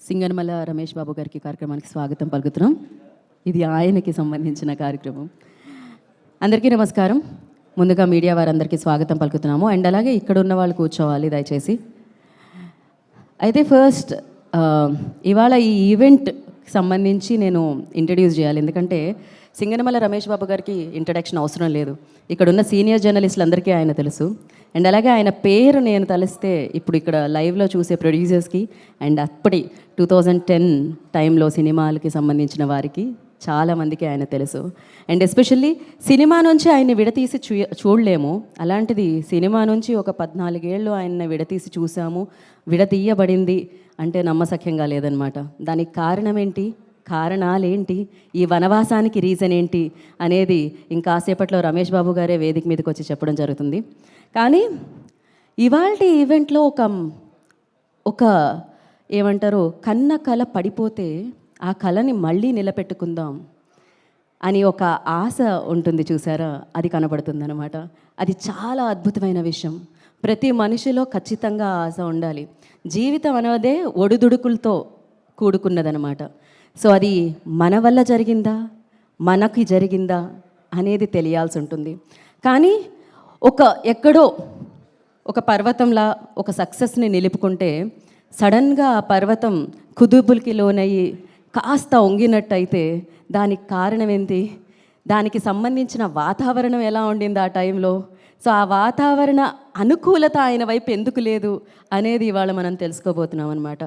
సింగనమల రమేష్ బాబు గారికి కార్యక్రమానికి స్వాగతం పలుకుతున్నాం. ఇది ఆయనకి సంబంధించిన కార్యక్రమం. అందరికీ నమస్కారం. ముందుగా మీడియా వారందరికీ స్వాగతం పలుకుతున్నాము. అండ్ అలాగే ఇక్కడ ఉన్న వాళ్ళు కూర్చోవాలి దయచేసి. అయితే ఫస్ట్ ఇవాళ ఈ ఈవెంట్ సంబంధించి నేను ఇంట్రడ్యూస్ చేయాలి. ఎందుకంటే సింగనమల రమేష్ బాబు గారికి ఇంట్రడక్షన్ అవసరం లేదు. ఇక్కడ ఉన్న సీనియర్ జర్నలిస్టులందరికీ ఆయన తెలుసు. అండ్ అలాగే ఆయన పేరు నేను తలిస్తే ఇప్పుడు ఇక్కడ లైవ్లో చూసే ప్రొడ్యూసర్స్కి అండ్ అప్పటి 2010 టైంలో సినిమాలకి సంబంధించిన వారికి చాలామందికి ఆయన తెలుసు. అండ్ ఎస్పెషల్లీ సినిమా నుంచి ఆయన్ని విడతీసి చూడలేము. అలాంటిది సినిమా నుంచి ఒక 14 ఏళ్ళు ఆయన్ని విడతీసి చూసాము. విడతీయబడింది అంటే నమ్మసఖ్యంగా లేదనమాట. దానికి కారణం ఏంటి, కారణాలేంటి, ఈ వనవాసానికి రీజన్ ఏంటి అనేది ఇంకాసేపట్లో రమేష్ బాబు గారే వేదిక మీదకి వచ్చి చెప్పడం జరుగుతుంది. కానీ ఇవాళ ఈవెంట్లో ఒక ఏమంటారు, కన్న కళ పడిపోతే ఆ కళని మళ్ళీ నిలబెట్టుకుందాం అని ఒక ఆశ ఉంటుంది చూసారా, అది కనబడుతుందన్నమాట. అది చాలా అద్భుతమైన విషయం. ప్రతి మనిషిలో ఖచ్చితంగా ఆశ ఉండాలి. జీవితం అనేదే ఒడిదుడుకులతో కూడుకున్నదనమాట. సో అది మన వల్ల జరిగిందా, మనకి జరిగిందా అనేది తెలియాల్సి ఉంటుంది. కానీ ఎక్కడో ఒక పర్వతంలా ఒక సక్సెస్ని నిలుపుకుంటే సడన్గా ఆ పర్వతం కుదుపులకి లోనయ్యి కాస్త వంగినట్టయితే దానికి కారణం ఏంటి, దానికి సంబంధించిన వాతావరణం ఎలా ఉండింది ఆ టైంలో, సో ఆ వాతావరణ అనుకూలత ఆయన వైపు ఎందుకు లేదు అనేది ఇవాళ మనం తెలుసుకోబోతున్నాం అనమాట.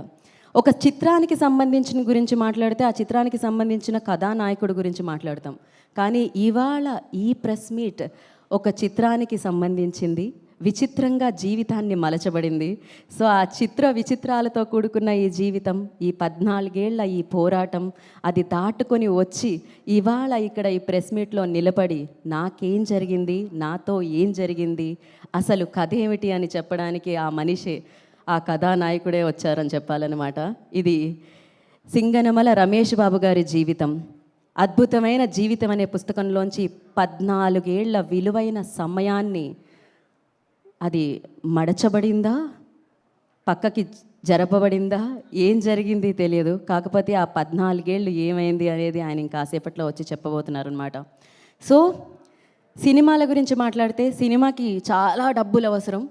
ఒక చిత్రానికి సంబంధించిన గురించి మాట్లాడితే ఆ చిత్రానికి సంబంధించిన కథానాయకుడు గురించి మాట్లాడతాం. కానీ ఇవాళ ఈ ప్రెస్ మీట్ ఒక చిత్రానికి సంబంధించింది, విచిత్రంగా జీవితాన్ని మలచబడింది. సో ఆ విచిత్రాలతో కూడుకున్న ఈ జీవితం, ఈ 14 ఏళ్ల ఈ పోరాటం, అది దాటుకొని వచ్చి ఇవాళ ఇక్కడ ఈ ప్రెస్ మీట్లో నిలబడి నాకేం జరిగింది, నాతో ఏం జరిగింది, అసలు కథ ఏమిటి అని చెప్పడానికి ఆ మనిషే, ఆ కథానాయకుడే వచ్చారని చెప్పాలన్నమాట. ఇది సింగనమల రమేష్ బాబు గారి జీవితం. అద్భుతమైన జీవితం అనే పుస్తకంలోంచి 14 ఏళ్ల విలువైన సమయాన్ని అది మడచబడిందా, పక్కకి జరపబడిందా, ఏం జరిగింది తెలియదు. కాకపోతే ఆ 14 ఏళ్ళు ఏమైంది అనేది ఆయన ఇంకాసేపట్లో వచ్చి చెప్పబోతున్నారనమాట. సో సినిమాల గురించి మాట్లాడితే సినిమాకి చాలా డబ్బులు అవసరం.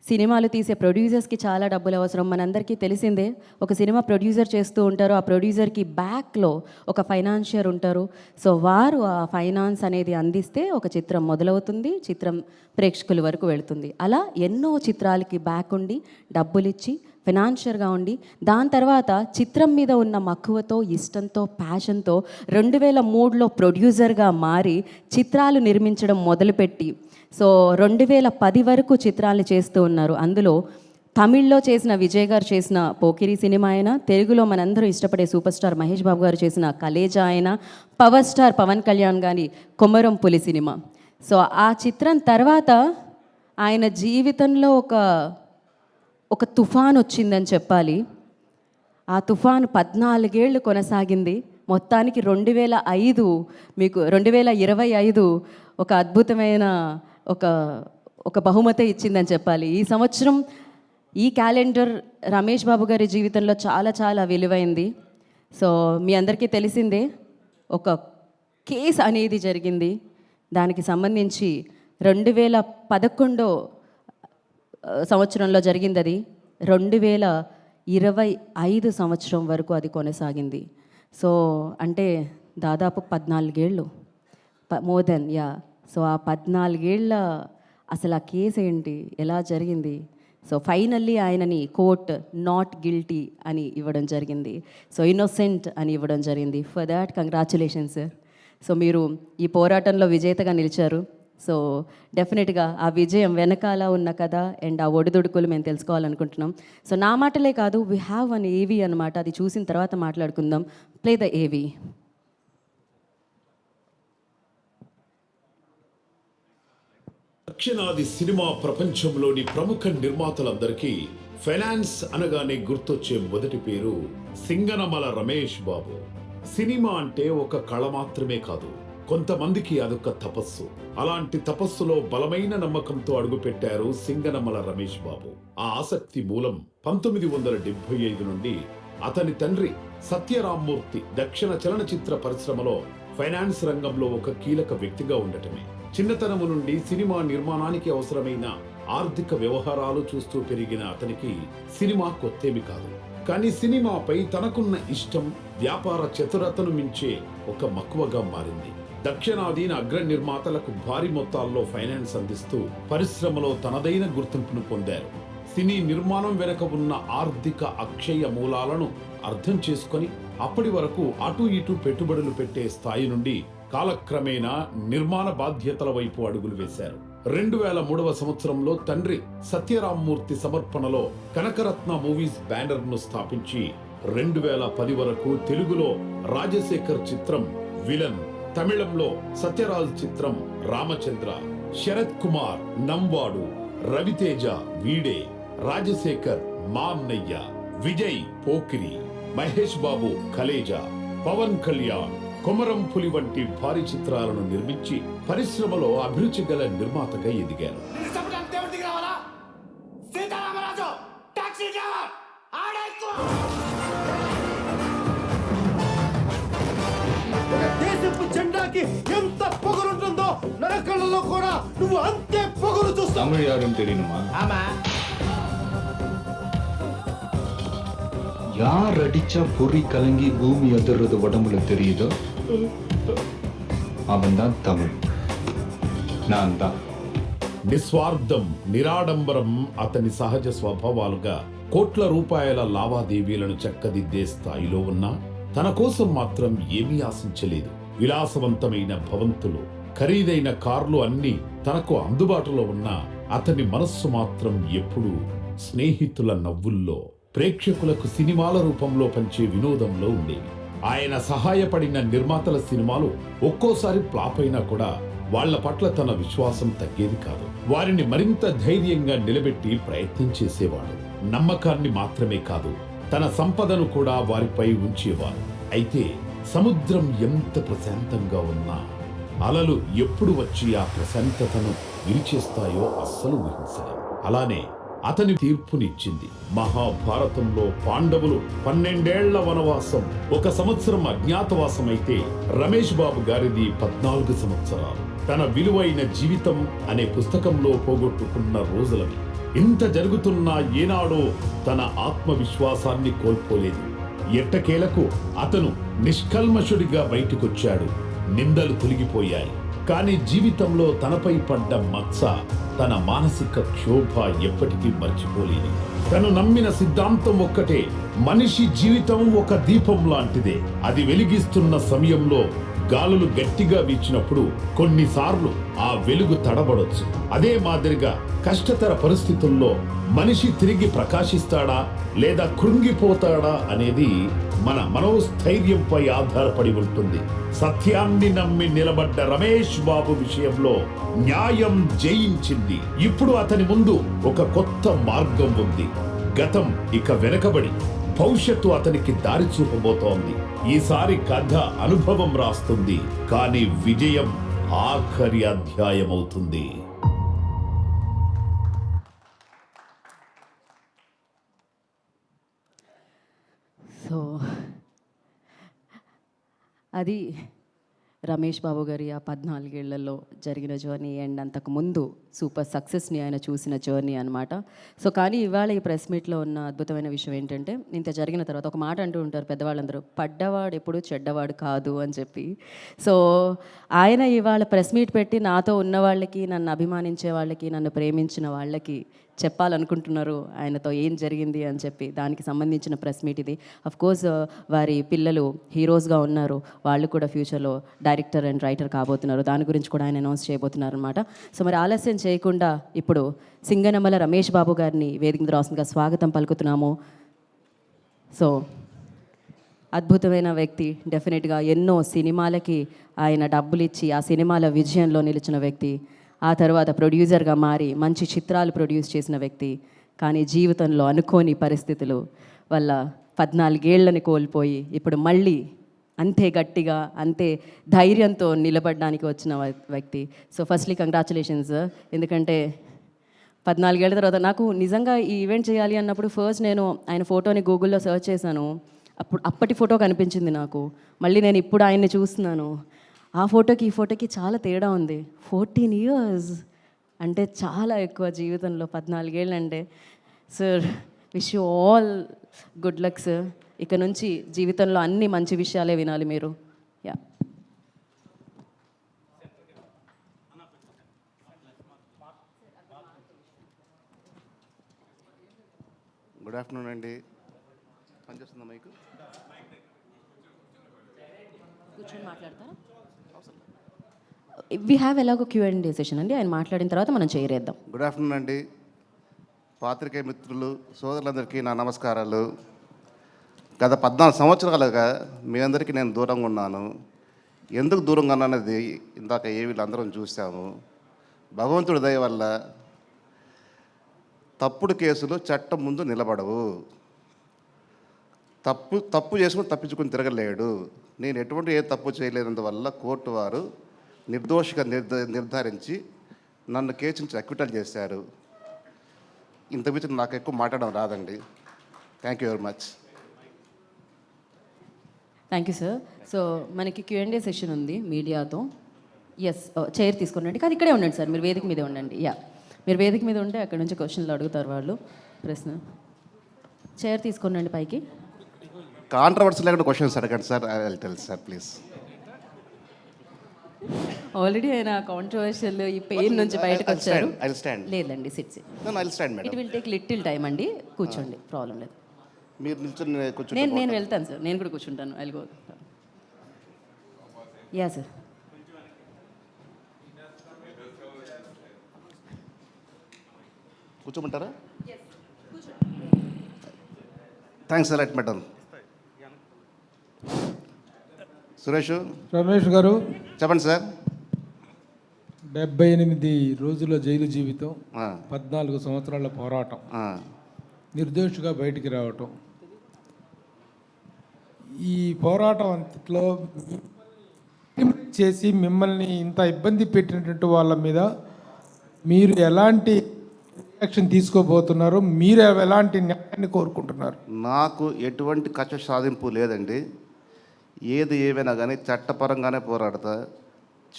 సినిమాలు తీసే ప్రొడ్యూసర్స్కి చాలా డబ్బులు అవసరం. మనందరికీ తెలిసిందే, ఒక సినిమా ప్రొడ్యూసర్ చేస్తూ ఉంటారు. ఆ ప్రొడ్యూసర్కి బ్యాక్లో ఒక ఫైనాన్షియర్ ఉంటారు. సో వారు ఆ ఫైనాన్స్ అనేది అందిస్తే ఒక చిత్రం మొదలవుతుంది, చిత్రం ప్రేక్షకుల వరకు వెళుతుంది. అలా ఎన్నో చిత్రాలకి బ్యాక్ ఉండి డబ్బులు ఇచ్చి ఫైనాన్షియర్గా ఉండి దాని తర్వాత చిత్రం మీద ఉన్న మక్కువతో, ఇష్టంతో, ప్యాషన్తో 2003లో ప్రొడ్యూసర్గా మారి చిత్రాలు నిర్మించడం మొదలుపెట్టి సో 2010 వరకు చిత్రాలు చేస్తూ ఉన్నారు. అందులో తమిళ్లో చేసిన విజయ్ గారు చేసిన పోకిరి సినిమా అయినా, తెలుగులో మనందరూ ఇష్టపడే సూపర్ స్టార్ మహేష్ బాబు గారు చేసిన కలేజా అయినా, పవర్ స్టార్ పవన్ కళ్యాణ్ గారి కొమరం పులి సినిమా. సో ఆ చిత్రం తర్వాత ఆయన జీవితంలో ఒక తుఫాన్ వచ్చిందని చెప్పాలి. ఆ తుఫాను 14 ఏళ్ళు కొనసాగింది. మొత్తానికి 2025 ఒక అద్భుతమైన ఒక బహుమతి ఇచ్చిందని చెప్పాలి. ఈ సంవత్సరం ఈ క్యాలెండర్ రమేష్ బాబు గారి జీవితంలో చాలా చాలా విలువైంది. సో మీ అందరికీ తెలిసిందే, ఒక కేసు అనేది జరిగింది. దానికి సంబంధించి 2011 సంవత్సరంలో జరిగింది. అది 2025 సంవత్సరం వరకు అది కొనసాగింది. సో అంటే దాదాపు 14 ఏళ్ళు, మోర్ దెన్ సో ఆ 14 ఏళ్ళ అసలు ఆ కేసు ఏంటి, ఎలా జరిగింది. సో ఫైనల్లీ ఆయనని కోర్ట్ నాట్ గిల్టీ అని ఇవ్వడం జరిగింది. సో ఇన్నోసెంట్ అని ఇవ్వడం జరిగింది. For that congratulations sir. So మీరు ఈ పోరాటంలో విజేతగా నిలిచారు. సో డెఫినెట్గా ఆ విజయం వెనకాల ఉన్న కదా అండ్ ఆ ఒడిదుడుకులు మేము తెలుసుకోవాలనుకుంటున్నాం. సో నా మాటలే కాదు, వీ హ్యావ్ అన్ ఏవీ అనమాట. అది చూసిన తర్వాత మాట్లాడుకుందాం. ప్లే ద ఏవీ. దక్షిణాది సినిమా ప్రపంచంలోని ప్రముఖ నిర్మాతలందరికీ ఫైనాన్స్ అనగానే గుర్తొచ్చే మొదటి పేరు సింగనమల రమేష్ బాబు. సినిమా అంటే ఒక కళ మాత్రమే కాదు, కొంతమందికి అదొక తపస్సు. అలాంటి తపస్సులో బలమైన నమ్మకంతో అడుగుపెట్టారు సింగనమల రమేష్ బాబు. ఆ ఆసక్తి మూలం 1975 నుండి అతని తండ్రి సత్యరామ్మూర్తి దక్షిణ చలనచిత్ర పరిశ్రమలో ఫైనాన్స్ రంగంలో ఒక కీలక వ్యక్తిగా ఉండటమే. చిన్నతనము నుండి సినిమా నిర్మాణానికి అవసరమైన ఆర్థిక వ్యవహారాలు చూస్తూ పెరిగిన అతనికి సినిమా కొత్తేమి కాదు. కానీ సినిమాపై తనకున్న ఇష్టం వ్యాపార చతురతను మించే ఒక మక్కువగా మారింది. దక్షిణాదిన అగ్ర నిర్మాతలకు భారీ మొత్తాల్లో ఫైనాన్స్ అందిస్తూ పరిశ్రమలో తనదైన గుర్తింపును పొందారు. సినీ నిర్మాణం వెనుక ఉన్న ఆర్థిక అక్షయ మూలాలను అర్థం చేసుకొని అప్పటి వరకు అటు ఇటు పెట్టుబడులు పెట్టే స్థాయి నుండి కాలక్రమేణా నిర్మాణ బాధ్యతల వైపు అడుగులు వేశారు. 2003వ సంవత్సరంలో తండ్రి సత్యరామ్మూర్తి సమర్పణలో కనకరత్న మూవీస్ బ్యానర్ ను స్థాపించి 2010 వరకు తెలుగులో రాజశేఖర్ చిత్రం విలన్, తమిళంలో సత్యరాజ్ చిత్రం రామచంద్ర, శరత్ కుమార్ నంవాడు, రవితేజ వీడే, రాజశేఖర్ మా అన్నయ్య, విజయ్ పోకిరి, మహేష్ బాబు కలేజా, పవన్ కళ్యాణ్ కొమరం పులి వంటి భారీ చిత్రాలను నిర్మించి పరిశ్రమలో అభిరుచి గల నిర్మాతగా ఎదిగారు. దేశపు జెండాకి ఎంత పొగరుంటుందో నరకళ్ళలో కూడా నువ్వు అంతే పొగరు చూస్తావు. தமிழ் யாரும் தெரியணுமா? ஆமா. யார் அடிச்சா பொறி கலங்கி பூமி அதிர்றது உடம்புல தெரியுதோ அவன் தான் தமிழ். நான் தான். నిస్వార్థం, నిరాడంబరం అతని సహజ స్వభావాలుగా కోట్ల రూపాయల లావాదేవీలను చక్కదిద్దే స్థాయిలో ఉన్నా తన కోసం మాత్రం ఏమీ ఆశించలేదు. విలాసవంతమైన భవంతులు, ఖరీదైన కార్లు అన్నీ తనకు అందుబాటులో ఉన్నా అతని మనస్సు మాత్రం ఎప్పుడూ స్నేహితుల నవ్వుల్లో, ప్రేక్షకులకు సినిమాల రూపంలో పంచే వినోదంలో ఉండేవి. ఆయన సహాయపడిన నిర్మాతల సినిమాలు ఒక్కోసారి ఫ్లాప్ అయినా కూడా వాళ్ల పట్ల తన విశ్వాసం తగ్గేది కాదు. వారిని మరింత ధైర్యంగా నిలబెట్టి ప్రయత్నం చేసేవాడు. నమ్మకాన్ని మాత్రమే కాదు, తన సంపదను కూడా వారిపై ఉంచేవారు. అయితే సముద్రం ఎంత ప్రశాంతంగా ఉన్నా అలలు ఎప్పుడు వచ్చి ఆ ప్రశాంతతను విరిచేస్తాయో అస్సలు ఊహించలేం. అలానే అతని తీర్పునిచ్చింది. మహాభారతంలో పాండవులు 12 ఏళ్ల వనవాసం, 1 సంవత్సరం అజ్ఞాతవాసం అయితే రమేష్ బాబు గారిది 14 సంవత్సరాలు. తన విలువైన జీవితం అనే పుస్తకంలో పోగొట్టుకున్న రోజులవి. ఇంత జరుగుతున్నా ఏనాడో తన ఆత్మవిశ్వాసాన్ని కోల్పోలేదు. ఎట్టకేలకు అతను నిష్కల్మషుడిగా బయటకొచ్చాడు. నిందలు తొలగిపోయాయి. కానీ జీవితంలో తనపై పడ్డ మచ్చ, తన మానసిక క్షోభ ఎప్పటికీ మర్చిపోలేదు. తను నమ్మిన సిద్ధాంతం ఒక్కటే, మనిషి జీవితం ఒక దీపం లాంటిదే. అది వెలిగిస్తున్న సమయంలో గాలులు గట్టిగా వీచినప్పుడు కొన్నిసార్లు ఆ వెలుగు తడబడొచ్చు. అదే మాదిరిగా కష్టతర పరిస్థితుల్లో మనిషి తిరిగి ప్రకాశిస్తాడా లేదా కృంగిపోతాడా అనేది మన మనోస్థైర్యంపై ఆధారపడి ఉంటుంది. సత్యాన్ని నమ్మి నిలబడ్డ రమేష్ బాబు విషయంలో న్యాయం జయించింది. ఇప్పుడు అతని ముందు ఒక కొత్త మార్గం ఉంది. గతం ఇక వెనకబడి భవిష్యత్తు అతనికి దారి చూపబోతోంది. ఈసారి కథ అనుభవం రాస్తుంది, కానీ విజయం ఆఖరి అధ్యాయం అవుతుంది. సో అది రమేష్ బాబు గారి ఆ 14 ఏళ్లలో జరిగిన జర్నీ అండ్ అంతకుముందు సూపర్ సక్సెస్ని ఆయన చూసిన జర్నీ అనమాట. సో కానీ ఇవాళ ఈ ప్రెస్ మీట్లో ఉన్న అద్భుతమైన విషయం ఏంటంటే, ఇంత జరిగిన తర్వాత ఒక మాట అంటూ ఉంటారు పెద్దవాళ్ళందరూ, పడ్డవాడు ఎప్పుడు చెడ్డవాడు కాదు అని చెప్పి. సో ఆయన ఇవాళ ప్రెస్ మీట్ పెట్టి నాతో ఉన్న వాళ్ళకి, నన్ను అభిమానించే వాళ్ళకి, నన్ను ప్రేమించిన వాళ్ళకి చెప్పాలనుకుంటున్నారు ఆయనతో ఏం జరిగింది అని చెప్పి. దానికి సంబంధించిన ప్రెస్ మీట్ ఇది. అఫ్కోర్స్ వారి పిల్లలు హీరోస్గా ఉన్నారు, వాళ్ళు కూడా ఫ్యూచర్లో డైరెక్టర్ అండ్ రైటర్ కాబోతున్నారు. దాని గురించి కూడా ఆయన అనౌన్స్ చేయబోతున్నారు అనమాట. సో మరి ఆలస్యం చేయకుండా ఇప్పుడు సింగనమల రమేష్ బాబు గారిని వేదిక మీద రాసుగా స్వాగతం పలుకుతున్నాము. సో అద్భుతమైన వ్యక్తి, డెఫినెట్గా ఎన్నో సినిమాలకి ఆయన డబ్బులు ఇచ్చి ఆ సినిమాల విజయంలో నిలిచిన వ్యక్తి. ఆ తర్వాత ప్రొడ్యూసర్గా మారి మంచి చిత్రాలు ప్రొడ్యూస్ చేసిన వ్యక్తి. కానీ జీవితంలో అనుకోని పరిస్థితులు వల్ల 14 ఏళ్లని కోల్పోయి ఇప్పుడు మళ్ళీ అంతే గట్టిగా, అంతే ధైర్యంతో నిలబడడానికి వచ్చిన వ్యక్తి. సో ఫస్ట్లీ కంగ్రాచులేషన్స్, ఎందుకంటే 14 ఏళ్ల తర్వాత నాకు నిజంగా ఈ ఈవెంట్ చేయాలి అన్నప్పుడు ఫస్ట్ నేను ఆయన ఫోటోని గూగుల్లో సెర్చ్ చేశాను. అప్పటి ఫోటో కనిపించింది నాకు. మళ్ళీ నేను ఇప్పుడు ఆయన్ని చూస్తున్నాను. ఆ ఫోటోకి ఈ ఫోటోకి చాలా తేడా ఉంది. 14 ఇయర్స్ అంటే చాలా ఎక్కువ జీవితంలో. 14 ఏళ్ళు అంటే. Sir, wish you all good luck sir. ఇక నుంచి జీవితంలో అన్ని మంచి విషయాలే వినాలి మీరు. యా. గుడ్ ఆఫ్టర్నూన్ అండి. పనిచేస్తుందా మైకు? కూర్చొని మాట్లాడతారా? వి హ్యావ్ ఎలాగో Q&A సెషన్ అండి. ఆయన మాట్లాడిన తర్వాత మనం చేరేద్దాం. గుడ్ ఆఫ్టర్నూన్ అండి. పాత్రికేయ మిత్రులు, సోదరులందరికీ నా నమస్కారాలు. గత 14 సంవత్సరాలుగా మీ అందరికీ నేను దూరంగా ఉన్నాను. ఎందుకు దూరంగా ఉన్నానది ఇందాక వీళ్ళందరం చూసాము. భగవంతుడి దయ వల్ల తప్పుడు కేసులు చట్టం ముందు నిలబడవు. తప్పు చేసుకుని తప్పించుకుని తిరగలేడు. నేను ఎటువంటి ఏ తప్పు చేయలేనందువల్ల కోర్టు వారు నిర్దోషిగా నిర్ధారించి నన్ను కేసు నుంచి అక్విటల్ చేశారు. ఇంత మించి నాకు ఎక్కువ మాట్లాడడం రాదండి. Thank you very much. Thank you sir. So మనకి Q&A సెషన్ ఉంది మీడియాతో. ఎస్, చైర్ తీసుకోండి. కానీ ఇక్కడే ఉండండి సార్, మీరు వేదిక మీదే ఉండండి. యా, మీరు వేదిక మీద ఉంటే అక్కడ నుంచి క్వశ్చన్లు అడుగుతారు వాళ్ళు. ప్రశ్న చైర్ తీసుకోండి పైకి. కాంట్రవర్సీ లేకుండా క్వశ్చన్స్ అడగండి sir. I will tell sir please. Already ఆయన కాంట్రవర్షియల్ ఈ పెయిన్ నుంచి బయటకు వచ్చారు. I will stand. లేదండి, sit. I will stand it madam. Will take little time అండి. కూర్చోండి, ప్రాబ్లం లేదు. మీరు నిల్చొని కూర్చొని నేను వెళ్తాను సార్, నేను కూడా కూర్చుంటాను. I will go. Yeah sir. కూర్చోమంటారా? Thanks a lot madam. Suresh Ramesh garu, చెప్పండి సార్. 78 రోజుల జైలు జీవితం, ఆ, 14 సంవత్సరాల పోరాటం, ఆ. నిర్దోషిగా బయటికి రావటం. ఈ పోరాటం అంతట్లో చేసి మిమ్మల్ని ఇంత ఇబ్బంది పెట్టినటువంటి వాళ్ళ మీద మీరు ఎలాంటి యాక్షన్ తీసుకోబోతున్నారు? మీరు ఎలాంటి న్యాయాన్ని కోరుకుంటున్నారు? నాకు ఎటువంటి కక్ష సాధింపు లేదండి. ఏది ఏమైనా కానీ చట్టపరంగానే పోరాడతా.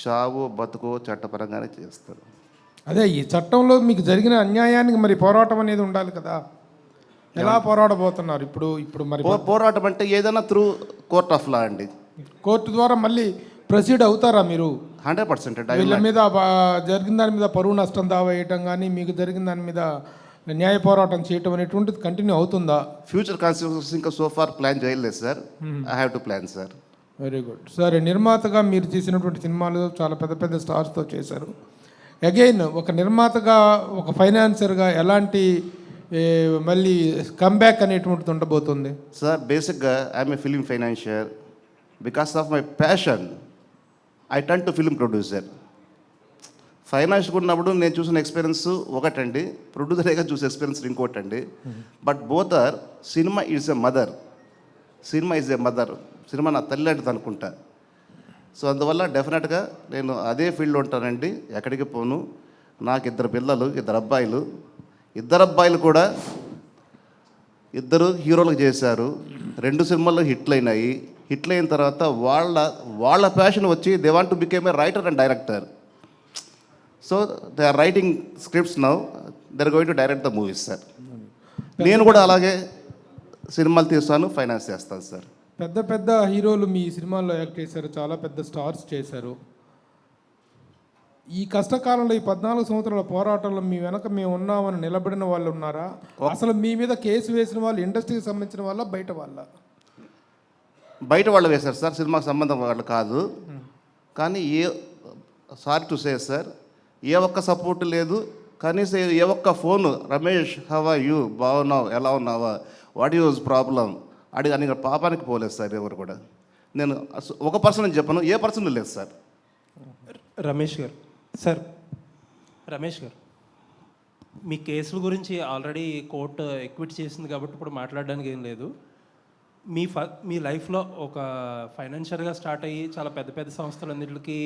చావు బతుకో చట్టపరంగానే చేస్తారు. అదే, ఈ చట్టంలో మీకు జరిగిన అన్యాయానికి మరి పోరాటం అనేది ఉండాలి కదా. ఎలా పోరాడబోతున్నారు ఇప్పుడు మరి? పోరాటం అంటే ఏదైనా త్రూ కోర్ట్ ఆఫ్ లా అండి. కోర్టు ద్వారా మళ్ళీ ప్రొసీడ్ అవుతారా మీరు? 100%. వీళ్ళ మీద జరిగిన దాని మీద పరువు నష్టం దావా వేయటం కానీ మీకు జరిగిన దాని మీద న్యాయ పోరాటం చేయటం అనేటువంటిది కంటిన్యూ అవుతుందా? ఫ్యూచర్ కాన్సిక్వెన్సెస్ ఇంకా సో ఫార్ ప్లాన్ చేయలేదు sir. I have to plan sir. Very good. సరే, నిర్మాతగా మీరు చేసినటువంటి సినిమాలు చాలా పెద్ద పెద్ద స్టార్స్తో చేశారు. అగైన్ ఒక నిర్మాతగా, ఒక ఫైనాన్సర్గా ఎలాంటి మళ్ళీ కమ్బ్యాక్ అనేటువంటిది ఉండబోతుంది? సార్, బేసిక్గా I'm a film financier. Because of my passion I turn to film producer. Financial ఉన్నప్పుడు నేను చూసిన ఎక్స్పీరియన్స్ ఒకటండి, ప్రొడ్యూసర్గా చూసే ఎక్స్పీరియన్స్ ఇంకోటండి. But both are. Cinema is a mother. Cinema is a mother. Cinema నా తల్లి లాంటిది అనుకుంటా. సో అందువల్ల డెఫినెట్గా నేను అదే ఫీల్డ్లో ఉంటానండి, ఎక్కడికి పోను. నాకు 2 పిల్లలు, 2 అబ్బాయిలు. 2 అబ్బాయిలు కూడా 2 హీరోలకు చేశారు. 2 సినిమాల్లో హిట్లు అయినాయి. హిట్లు అయిన తర్వాత వాళ్ళ ప్యాషన్ వచ్చి they want to became a writer and director. So they are writing scripts now. They are going to direct the movies sir. నేను కూడా అలాగే సినిమాలు తీస్తాను, ఫైనాన్స్ చేస్తాను సార్. పెద్ద పెద్ద హీరోలు మీ సినిమాల్లో యాక్ట్ చేశారు, చాలా పెద్ద స్టార్స్ చేశారు. ఈ కష్టకాలంలో, ఈ 14 సంవత్సరాల పోరాటంలో మీ వెనక మేము ఉన్నామని నిలబడిన వాళ్ళు ఉన్నారా? అసలు మీ మీద కేసు వేసిన వాళ్ళు ఇండస్ట్రీకి సంబంధించిన వాళ్ళ, బయట వాళ్ళ? బయట వాళ్ళు వేశారు సార్, సినిమాకి సంబంధం వాళ్ళు కాదు. కానీ సారీ టు సే సార్, ఏ ఒక్క సపోర్ట్ లేదు. కనీసం ఏ ఒక్క phone, Ramesh how are you, బాగున్నావు, ఎలా ఉన్నావా, వాట్ యూజ్ ప్రాబ్లం అని పాపానికి పోలేదు సార్ ఎవరు కూడా. నేను ఒక పర్సన్ అని చెప్పను, ఏ పర్సన్ లేదు సార్. రమేష్ గారు, సార్ రమేష్ గారు, మీ కేసుల గురించి ఆల్రెడీ కోర్టు ఎక్విట్ చేసింది కాబట్టి ఇప్పుడు మాట్లాడడానికి ఏం లేదు. మీ లైఫ్లో ఒక ఫైనాన్షియల్గా స్టార్ట్ అయ్యి చాలా పెద్ద పెద్ద సంస్థలన్నిటికీ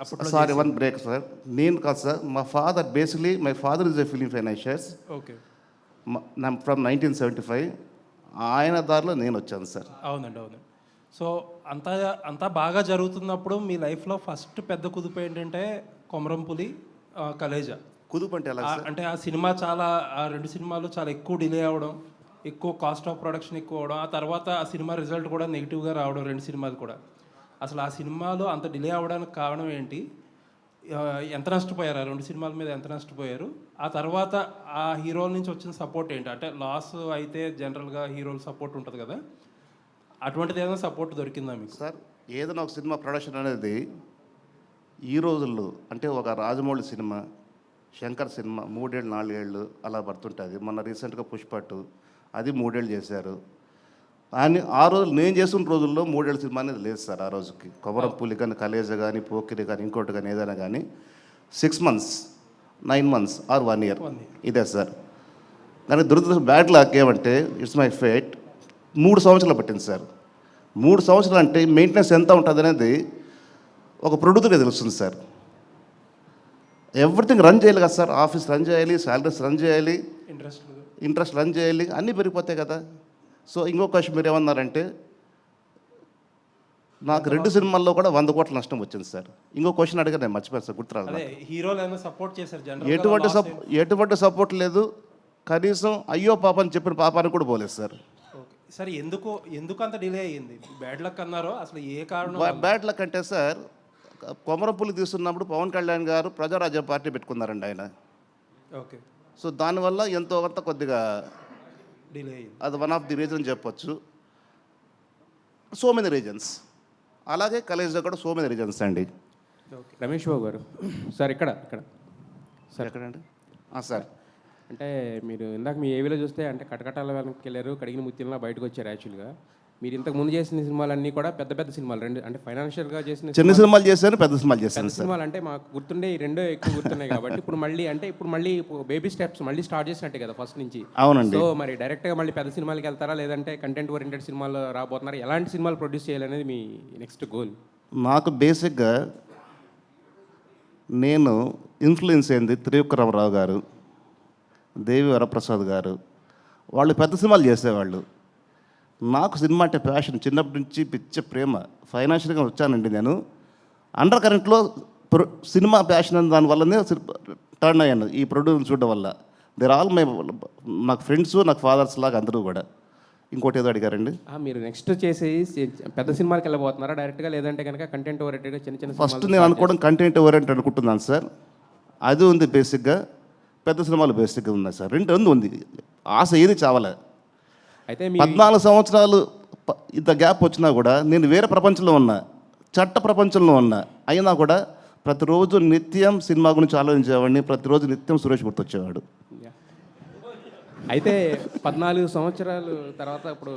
అప్పట్లో సారీ వన్ బ్రేక్ సార్. నేను కాదు సార్, మా father basically my father is a film financiers okay from 1975. ఆయన దారిలో నేను వచ్చాను సార్. అవునండి అవును. సో అంతా బాగా జరుగుతున్నప్పుడు మీ లైఫ్లో ఫస్ట్ పెద్ద కుదుపు ఏంటంటే కొమరంపులి కలేజా. కుదుపు అంటే ఎలా సార్? అంటే ఆ సినిమా ఆ 2 సినిమాలు చాలా ఎక్కువ డిలే అవ్వడం, ఎక్కువ కాస్ట్ ఆఫ్ ప్రొడక్షన్ ఎక్కువ అవడం, ఆ తర్వాత ఆ సినిమా రిజల్ట్ కూడా నెగిటివ్గా రావడం 2 సినిమాలు కూడా. అసలు ఆ సినిమాలు అంత డిలే అవ్వడానికి కారణం ఏంటి? ఎంత నష్టపోయారు? ఆ 2 సినిమాల మీద ఎంత నష్టపోయారు? ఆ తర్వాత ఆ హీరోల నుంచి వచ్చిన సపోర్ట్ ఏంటి? అంటే లాస్ అయితే జనరల్గా హీరోల సపోర్ట్ ఉంటుంది కదా, అటువంటిది ఏదైనా సపోర్ట్ దొరికిందా మీకు? సార్, ఏదైనా ఒక సినిమా ప్రొడక్షన్ అనేది ఈ రోజుల్లో అంటే ఒక రాజమౌళి సినిమా, శంకర్ సినిమా 3 ఏళ్ళు 4 ఏళ్ళు అలా పడుతుంటుంది. మొన్న రీసెంట్గా పుష్పట్టు అది 3 ఏళ్ళు చేశారు. కానీ ఆ రోజు నేను చేస్తున్న రోజుల్లో 3 ఏళ్ళ సినిమా అనేది లేదు సార్. ఆ రోజుకి కొమరంపులి కానీ కలేజా కానీ పోకిరి కానీ ఇంకోటి కానీ ఏదైనా కానీ 6 months 9 months ఆర్ 1 year ఇదే సార్. కానీ దురదృష్టం బ్యాడ్ లాక్ ఏమంటే ఇట్స్ మై ఫేట్ 3 సంవత్సరాలు పట్టింది సార్. 3 సంవత్సరాలు అంటే మెయింటెనెన్స్ ఎంత ఉంటుంది అనేది ఒక ప్రొడ్యూసర్కి తెలుస్తుంది సార్. ఎవ్రీథింగ్ రన్ చేయాలి కదా సార్. ఆఫీస్ రన్ చేయాలి, శాలరీస్ రన్ చేయాలి, ఇంట్రెస్ట్ రన్ చేయాలి, అన్నీ పెరిగిపోతాయి కదా. సో ఇంకో క్వశ్చన్ మీరు ఏమన్నారంటే నాకు 2 సినిమాల్లో కూడా 100 కోట్ల నష్టం వచ్చింది సార్. ఇంకో క్వశ్చన్ అడిగా నేను మర్చిపోయాను సార్, గుర్తురాలి. హీరోలు ఏమైనా సపోర్ట్ చేశారు? ఎటువంటి సపోర్ట్ లేదు. కనీసం అయ్యో పాప అని చెప్పిన పాపానికి కూడా పోలేదు సార్. సరే, ఎందుకు అంత డిలే అయ్యింది? బ్యాడ్ లక్ అన్నారో, అసలు ఏ కారణం? బ్యాడ్ లక్ అంటే సార్, కొమరంపులి తీస్తున్నప్పుడు పవన్ కళ్యాణ్ గారు ప్రజారాజ్యం పార్టీ పెట్టుకున్నారండి ఆయన. ఓకే. సో దానివల్ల ఎంతో కొంత కొద్దిగా డిలే అయ్యింది. అది వన్ ఆఫ్ ది రీజన్ చెప్పొచ్చు. So many reasons. అలాగే కలేజ్లో కూడా సో మెనీ రీజన్స్ అండి. ఓకే. రమేష్ బాబు గారు సార్, ఇక్కడ సార్ ఎక్కడండి? సార్ అంటే మీరు ఇందాక మీ ఏవిలో చూస్తే అంటే కటకటాల వెనక్కి వెళ్ళారు, కడిగిన ముత్యంలా బయటకు వచ్చారు. యాక్చువల్గా మీరు ఇంతకు ముందు చేసిన సినిమాలన్నీ కూడా పెద్ద పెద్ద సినిమాలు, 2 అంటే ఫైనాన్షియల్గా చేసిన చిన్న సినిమాలు చేశాను, పెద్ద సినిమాలు చేశాను. సినిమాలు అంటే మాకు గుర్తుండే ఈ 2 ఎక్కువ గుర్తున్నాయి కాబట్టి ఇప్పుడు మళ్ళీ బేబీ స్టెప్స్ మళ్ళీ స్టార్ట్ చేసినట్టే కదా ఫస్ట్ నుంచి. అవునండి. సో మరి డైరెక్ట్గా మళ్ళీ పెద్ద సినిమాలకి వెళ్తారా, లేదంటే కంటెంట్ ఓరియంటెడ్ సినిమాలు రాబోతున్నారా? ఎలాంటి సినిమాలు ప్రొడ్యూస్ చేయాలనేది మీ నెక్స్ట్ గోల్? నాకు బేసిక్గా నేను ఇన్ఫ్లుయెన్స్ అయింది త్రివిక్రమరావు గారు, దేవి వరప్రసాద్ గారు. వాళ్ళు పెద్ద సినిమాలు చేసేవాళ్ళు. నాకు సినిమా అంటే ప్యాషన్, చిన్నప్పటి నుంచి పిచ్చ ప్రేమ. ఫైనాన్షియల్గా వచ్చానండి నేను. అండర్ కరెంట్లో సినిమా ప్యాషన్ అని దానివల్లనే టర్న్ అయ్యాను ఈ ప్రొడ్యూసర్ చూడడం వల్ల. దేర్ ఆల్ నాకు ఫ్రెండ్స్, నాకు ఫాదర్స్ లాగా అందరూ కూడా. ఇంకోటి ఏదో అడిగారండి. మీరు నెక్స్ట్ చేసి పెద్ద సినిమాకి వెళ్ళబోతున్నారా డైరెక్ట్గా, లేదంటే కనుక కంటెంట్ ఓరియంటెడ్గా చిన్న చిన్న? ఫస్ట్ నేను అనుకోవడం కంటెంట్ ఓరియంటెడ్ అనుకుంటున్నాను సార్. అది ఉంది బేసిక్గా. పెద్ద సినిమాలు బేసిక్గా ఉన్నాయి సార్. 2 ఉంది. ఆశ ఏది చావలే. అయితే 14 సంవత్సరాలు ఇంత గ్యాప్ వచ్చినా కూడా నేను వేరే ప్రపంచంలో ఉన్నా, చట్ట ప్రపంచంలో ఉన్నా. అయినా కూడా ప్రతిరోజు నిత్యం సినిమా గురించి ఆలోచించేవాడిని. ప్రతిరోజు నిత్యం సురేష్ గుర్తొచ్చేవాడు. అయితే 14 సంవత్సరాలు తర్వాత ఇప్పుడు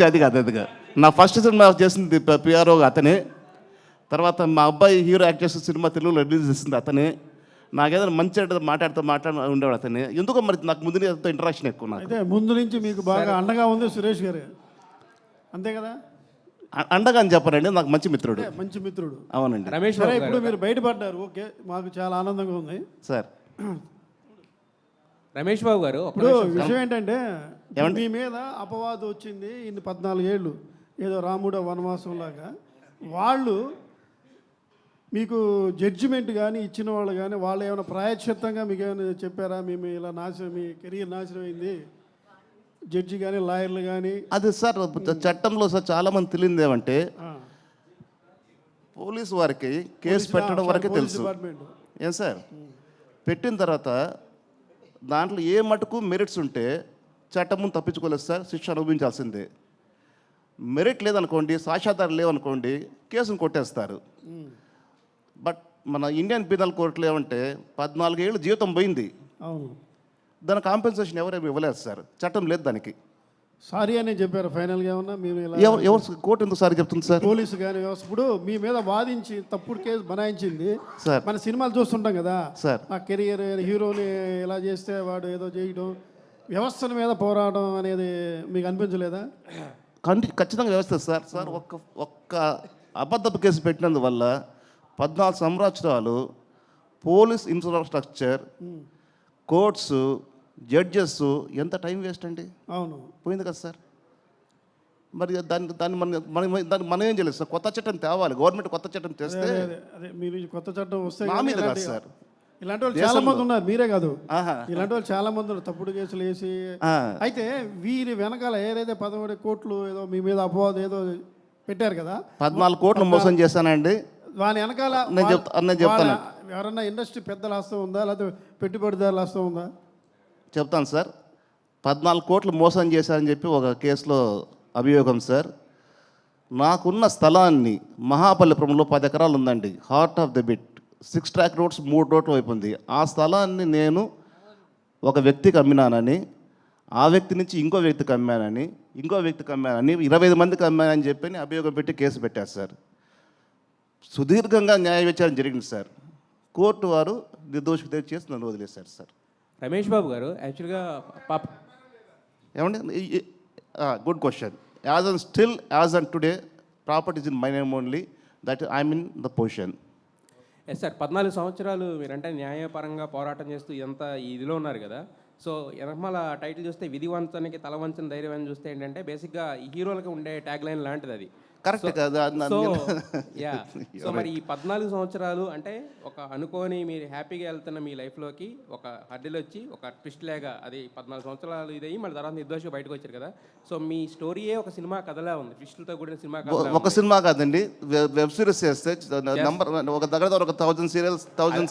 అది కాదు. నా ఫస్ట్ సినిమా చేసింది పిఆర్ఓ అతనే. తర్వాత మా అబ్బాయి హీరో యాక్ట్ చేసిన సినిమా తెలుగులో రిలీజ్ చేసింది అతనే. నాకేదైనా మంచి మాట్లాడుతూ ఉండేవాడు అతనే. ఎందుకో మరి నాకు ముందు ఇంటరాక్షన్ ఎక్కువ. నాకు అయితే ముందు నుంచి మీకు బాగా అండగా ఉంది సురేష్ గారు, అంతే కదా? అండగా అని చెప్పనండి, నాకు మంచి మిత్రుడు. మంచి మిత్రుడు. అవునండి. రమేష్ సరే, ఇప్పుడు మీరు బయటపడ్డారు, ఓకే, మాకు చాలా ఆనందంగా ఉంది సార్. రమేష్ బాబు గారు ఇప్పుడు విషయం ఏంటంటే మీ మీద అపవాదం వచ్చింది ఇన్ని 14 ఏళ్ళు, ఏదో రాముడు వనవాసం లాగా. వాళ్ళు మీకు జడ్జిమెంట్ కానీ ఇచ్చిన వాళ్ళు కానీ వాళ్ళు ఏమైనా ప్రాయశ్చిత్తంగా మీకు ఏమైనా చెప్పారా? మేము ఇలా మీ కెరీర్ నాశనం అయింది, జడ్జి కానీ లాయర్లు కానీ? అది సార్ చట్టంలో సార్ చాలామంది తెలియదు ఏమంటే పోలీసు వారికి కేసు పెట్టడం వరకే తెలుసు. డిపార్ట్మెంట్ ఏం సార్, పెట్టిన తర్వాత దాంట్లో ఏ మటుకు మెరిట్స్ ఉంటే చట్టం ముందు తప్పించుకోలేదు సార్, శిక్ష అనుభవించాల్సిందే. మెరిట్ లేదనుకోండి, సాక్ష్యాధారాలు లేవనుకోండి, కేసును కొట్టేస్తారు. బట్ మన ఇండియన్ పీనల్ కోర్టులో ఏమంటే 14 ఏళ్ళు జీవితం పోయింది. అవును. దాని కాంపెన్సేషన్ ఎవరేమి ఇవ్వలేదు సార్, చట్టం లేదు దానికి. సారీ అని చెప్పారు ఫైనల్గా ఏమన్నా మేము ఇలా ఎవరు కోర్టు ఎందుకు సార్ చెప్తుంది సార్? పోలీసు కానీ వ్యవస్థ ఇప్పుడు మీ మీద వాదించి తప్పుడు కేసు బనాయించింది సార్. మన సినిమాలు చూస్తుంటాం కదా సార్. ఆ కెరియర్ హీరోని ఇలా చేస్తే వాడు ఏదో చేయడం వ్యవస్థల మీద పోరాటం అనేది మీకు అనిపించలేదా? ఖచ్చితంగా వ్యవస్థ సార్. సార్ ఒక్క అబద్ధపు కేసు పెట్టినందువల్ల 14 సంవత్సరాలు పోలీస్ ఇన్ఫ్రాస్ట్రక్చర్, కోర్ట్స్, జడ్జెస్ ఎంత టైం వేస్ట్ అండి. అవును, పోయింది కదా సార్. మరి దాన్ని మనం ఏం చేయలేదు సార్. కొత్త చట్టం తేవాలి, గవర్నమెంట్ కొత్త చట్టం తెస్తే. అదే మీరు కొత్త చట్టం వస్తే మా మీద కానీ కాదు సార్. ఇలాంటి వాళ్ళు చాలా మంది ఉన్నారు, మీరే కాదు. ఆహా. ఇలాంటి వాళ్ళు చాలా మంది ఉన్నారు తప్పుడు కేసులు వేసి. అయితే వీరి వెనకాల ఏదైతే 11 కోట్లు ఏదో మీ మీద అపవాదం ఏదో పెట్టారు కదా, 14 కోట్లు మోసం చేశానండి. వాని వెనకాల నేను చెప్తాను. ఎవరన్నా ఇండస్ట్రీ పెద్దల హస్తం ఉందా, లేకపోతే పెట్టుబడిదారుల హస్తం ఉందా? చెప్తాను సార్. 14 కోట్లు మోసం చేశారని చెప్పి ఒక కేసులో అభియోగం సార్. నాకున్న స్థలాన్ని మహాబలిపురంలో 10 ఎకరాలు ఉందండి. Heart of the bit 6 track roads 3 రోడ్లు అయిపోయింది. ఆ స్థలాన్ని నేను ఒక వ్యక్తికి అమ్మినానని, ఆ వ్యక్తి నుంచి ఇంకో వ్యక్తికి అమ్మానని, ఇంకో వ్యక్తికి అమ్మానని, 25 మందికి అమ్మానని చెప్పి అభియోగం పెట్టి కేసు పెట్టారు సార్. సుదీర్ఘంగా న్యాయ విచారణ జరిగింది సార్. కోర్టు వారు నిర్దోషికి చేసి నన్ను వదిలేశారు సార్. రమేష్ బాబు గారు యాక్చువల్గా పాప ఏమండి, good question. As and today properties in my name only, that I'm in the position. Yes sir, 14 సంవత్సరాలు మీరంటే న్యాయపరంగా పోరాటం చేస్తూ ఎంత ఇదిలో ఉన్నారు కదా. సో వెనకమాల టైటిల్ చూస్తే విధి వంచనికి తల వంచని ధైర్యం అని చూస్తే ఏంటంటే బేసిక్గా ఈ హీరోలకు ఉండే ట్యాగ్ లైన్ లాంటిది అది. కరెక్ట్ కదా. సో మరి ఈ 14 సంవత్సరాలు అంటే ఒక అనుకోని మీరు హ్యాపీగా వెళ్తున్న మీ లైఫ్లోకి ఒక హడ్డీలు వచ్చి ఒక ట్విస్ట్ లేగా అది 14 సంవత్సరాలు ఇదయ్యి మళ్ళీ తర్వాత నిర్దోషిగా బయటకు వచ్చారు కదా. సో మీ స్టోరీయే ఒక సినిమా కథలా ఉంది, ట్విస్టులతో కూడిన సినిమా కథ. ఒక సినిమా కాదండి, వెబ్ సిరీస్ చేస్తే ఒక దగ్గర ఒక 1000